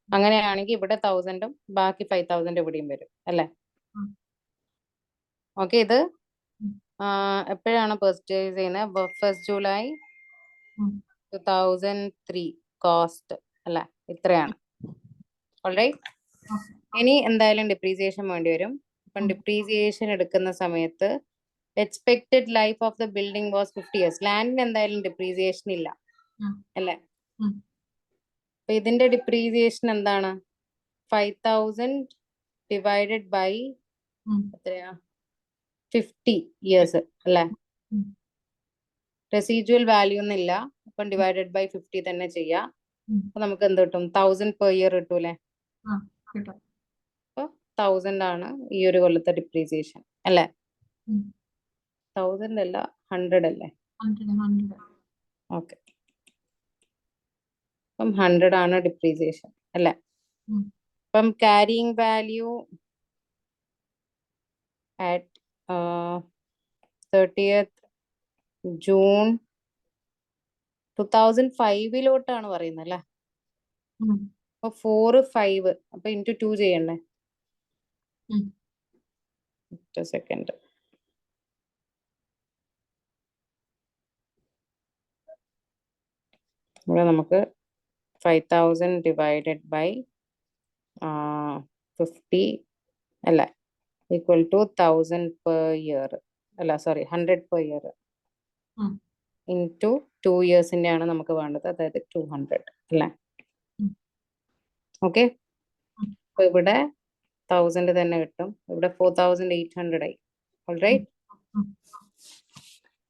അങ്ങനെയാണെങ്കിൽ ഇവിടെ 1000ഉം ബാക്കി 5000 ഇവിടെയും വരും അല്ലെ? ഉം. ഓക്കെ, ഇത് ഉം. എപ്പോഴാണ് പർച്ചേസ് ചെയ്യുന്നത്? 1st July ഉം. 2003 കോസ്റ്റ് അല്ലെ? ഇത്രയാണ്. ഓൾറൈറ്റ്. ഓക്കെ. ഇനി എന്തായാലും ഡിപ്രീസിയേഷൻ വേണ്ടി വരും. അപ്പം ഉം. ഡിപ്രീസിയേഷൻ എടുക്കുന്ന സമയത്ത് expected life of the building was 50 years. ലാൻഡിന് എന്തായാലും ഡിപ്രീസിയേഷൻ ഇല്ല ഉം. അല്ലെ? ഉം. അപ്പൊ ഇതിന്റെ ഡിപ്രീസിയേഷൻ എന്താണ്? 5000 ഡിവൈഡഡ് ബൈ ഉം. എത്രയാ? 50 years അല്ലെ? ഉം. റെസിജ്വൽ വാല്യൂ ഒന്നില്ല, അപ്പം ഡിവൈഡഡ് ബൈ 50 തന്നെ ചെയ്യാം. ഉം. അപ്പൊ നമുക്ക് എന്ത് കിട്ടും? 1000 per year കിട്ടൂലേ? ആ, കിട്ടും. അപ്പൊ 1000 ആണ് ഈ ഒരു കൊല്ലത്തെ ഡിപ്രീസിയേഷൻ അല്ലെ? ഉം. 1000 അല്ല 100 അല്ലേ? 100. ഓക്കെ, അപ്പം 100 ആണ് ഡിപ്രീസിയേഷൻ അല്ലെ? ഉം. അപ്പം carrying value at 30th June 2005 പറയുന്നത് അല്ലെ? ഉം. അപ്പൊ 4, 5 അപ്പൊ into 2 ചെയ്യണ്ടേ? ഉം. സെക്കൻഡ്. ഇവിടെ നമുക്ക് 5000 ഡിവൈഡഡ് ബൈ 50 അല്ല ഈക്വൽ ടു 1000 per year അല്ല, സോറി 100 per year ഉം. ഇൻറ്റു 2 ഇയേഴ്സിന്റെ ആണ് നമുക്ക് വേണ്ടത്, അതായത് 200 അല്ലേ? ഉം. ഓക്കെ, ഉം. അപ്പൊ ഇവിടെ 1000 തന്നെ കിട്ടും. ഇവിടെ 4800 ആയി. ഓൾറൈറ്റ്. ഉം.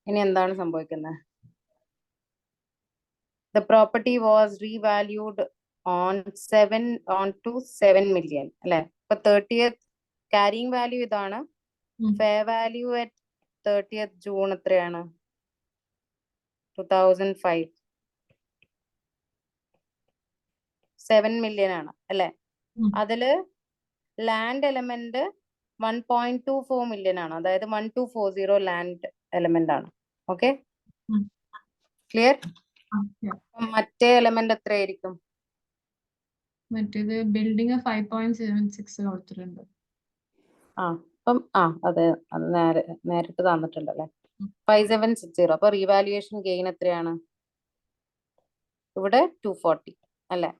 ഇനി എന്താണ് സംഭവിക്കുന്നത്? The property was revalued on to 7 million അല്ലെ? ഇപ്പൊ 30th carrying value ഇതാണ്. ഉം. fair value at 30th June എത്രയാണ്? 2005 7 million ആണ് അല്ലെ? ഉം. അതില് ലാൻഡ് എലമെന്റ് 1.24 million ആണ്, അതായത് 1240 ലാൻഡ് എലമെന്റ് ആണ്. ഓക്കെ, ഉം. ക്ലിയർ? ഓക്കെ. മറ്റേ എലമെന്റ് എത്രയായിരിക്കും? മറ്റേത് ബിൽഡിംഗ് 5.76 കൊടുത്തിട്ടുണ്ട്. അപ്പം അതെ, അത് നേരിട്ട് തന്നിട്ടുണ്ടല്ലേ? ഉം. 5760. അപ്പൊ റീവാലുവേഷൻ ഗെയിൻ എത്രയാണ്? ഇവിടെ 240 അല്ലെ?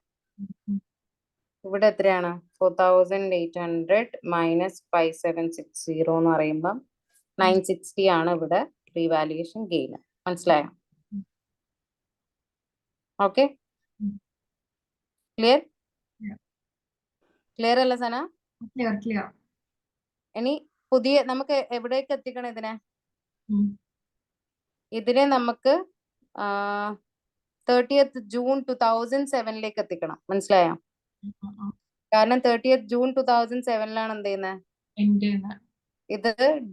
ഉം. ഇവിടെ എത്രയാണ്? 4800 മൈനസ് 5760 എന്ന് പറയുമ്പം 960 ആണ് ഇവിടെ റീവാലുവേഷൻ ഗെയിൻ. മനസ്സിലായോ? Okay, clear? ക്ലിയർ അല്ല സന? ക്ലിയർ. ഇനി പുതിയ നമുക്ക് എവിടേക്ക് എത്തിക്കണം ഇതിനെ? ഉം. ഇതിനെ നമുക്ക് 30th June 2007 എത്തിക്കണം. മനസ്സിലായോ? കാരണം 30th June 2007 എന്ത് ചെയ്യുന്നത്? ഇത്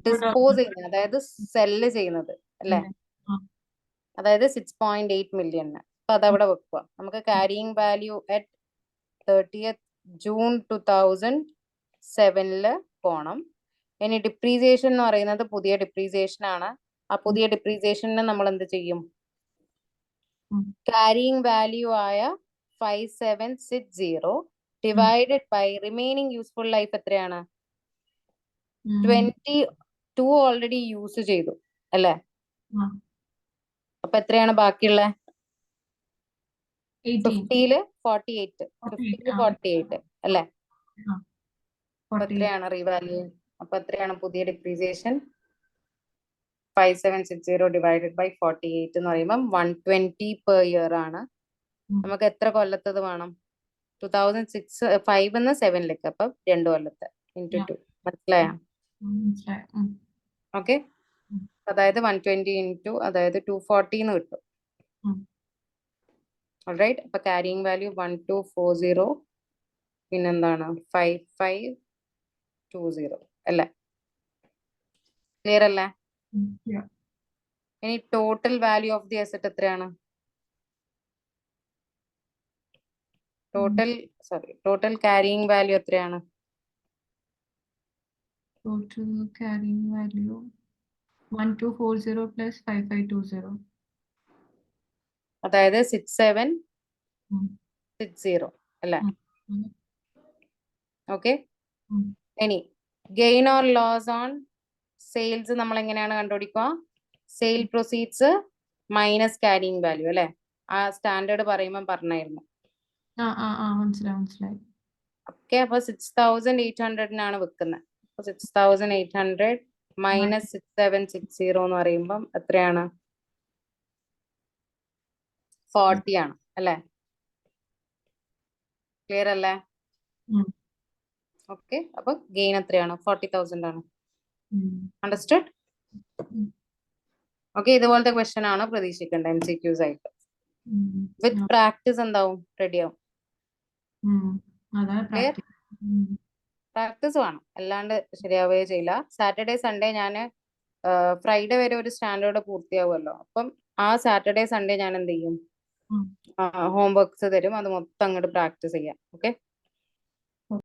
ഡിസ്പോസ് ചെയ്യുന്നത്, അതായത് സെല്ല് ചെയ്യുന്നത് അല്ലെ? അതായത് 6.8 million. അപ്പൊ അതവിടെ വെക്കുക. നമുക്ക് carrying value at 30th June 2007 പോണം. ഇനി ഡിപ്രീസിയേഷൻ എന്ന് പറയുന്നത് പുതിയ ഡിപ്രീസിയേഷൻ ആണ്. ആ പുതിയ ഡിപ്രീസിയേഷന് നമ്മൾ എന്ത് ചെയ്യും? ക്യാരിയിങ് വാല്യൂ ആയ 5760 divided by remaining useful life എത്രയാണ്? 22 ഓൾറെഡി യൂസ് ചെയ്തു അല്ലെ? അപ്പൊ എത്രയാണ് ബാക്കിയുള്ള? 50ല് 48 അല്ലെ? അപ്പൊ എത്രയാണ് റീവാല്യൂ? അപ്പൊ എത്രയാണ് പുതിയ ഡിപ്രീസിയേഷൻ? 5760 ഡിവൈഡഡ് ബൈ 48 എന്ന് പറയുമ്പം 120 പെർ ഇയർ ആണ്. നമുക്ക് എത്ര കൊല്ലത്തത് വേണം? 2005 എന്ന് 7ലേക്ക്, അപ്പം 2 കൊല്ലത്തെ ഇൻറ്റു 2. മനസ്സിലായ? ഓക്കെ, അതായത് 120 ഇൻറ്റു അതായത് 240 എന്ന് കിട്ടും. ഓൾറൈറ്റ്, അപ്പൊ ക്യാരിയിങ് വാല്യൂ 1240 പിന്നെന്താണ് 5520 അല്ലേ? ക്ലിയർ അല്ലേ? ഇനി total value of the asset എത്രയാണ്? ടോട്ടൽ ക്യാരിയിങ് വാല്യൂ എത്രയാണ്? Total carrying value 1240 plus 5520. അതായത് 6760 അല്ലേ? ഓക്കെ, ഇനി gain or loss on sales നമ്മൾ എങ്ങനെയാണ് കണ്ടുപിടിക്കുക? Sale proceeds minus carrying value അല്ലെ? ആ സ്റ്റാൻഡേർഡ് പറയുമ്പോൾ പറഞ്ഞായിരുന്നു. മനസ്സിലായി. ഓക്കെ, അപ്പൊ 6800 വെക്കുന്നത്. 6800 മൈനസ് 6760 എന്ന് പറയുമ്പം എത്രയാണ്? 40 ആണ് അല്ലെ? ക്ലിയർ അല്ലേ? ഓക്കെ, അപ്പൊ ഗെയിൻ എത്രയാണ്? 40,000 ആണ്. അണ്ടർസ്റ്റുഡ്? ഓക്കെ, ഇതുപോലത്തെ ക്വസ്റ്റ്യൻ ആണ് പ്രതീക്ഷിക്കേണ്ടത് MCQs ആയിട്ട്. വിത്ത് പ്രാക്ടീസ് എന്താവും? റെഡിയാവും. പ്രാക്ടീസ് വേണം, അല്ലാണ്ട് ശരിയാവുകയോ ചെയ്യില്ല. സാറ്റർഡേ സൺഡേ ഞാൻ ഫ്രൈഡേ വരെ ഒരു സ്റ്റാൻഡേർഡ് പൂർത്തിയാവുമല്ലോ. അപ്പം ആ സാറ്റർഡേ സൺഡേ ഞാൻ എന്ത് ചെയ്യും? ഹോംവർക്ക്സ് തരും, അത് മൊത്തം അങ്ങോട്ട് പ്രാക്ടീസ് ചെയ്യാം. ഓക്കെ.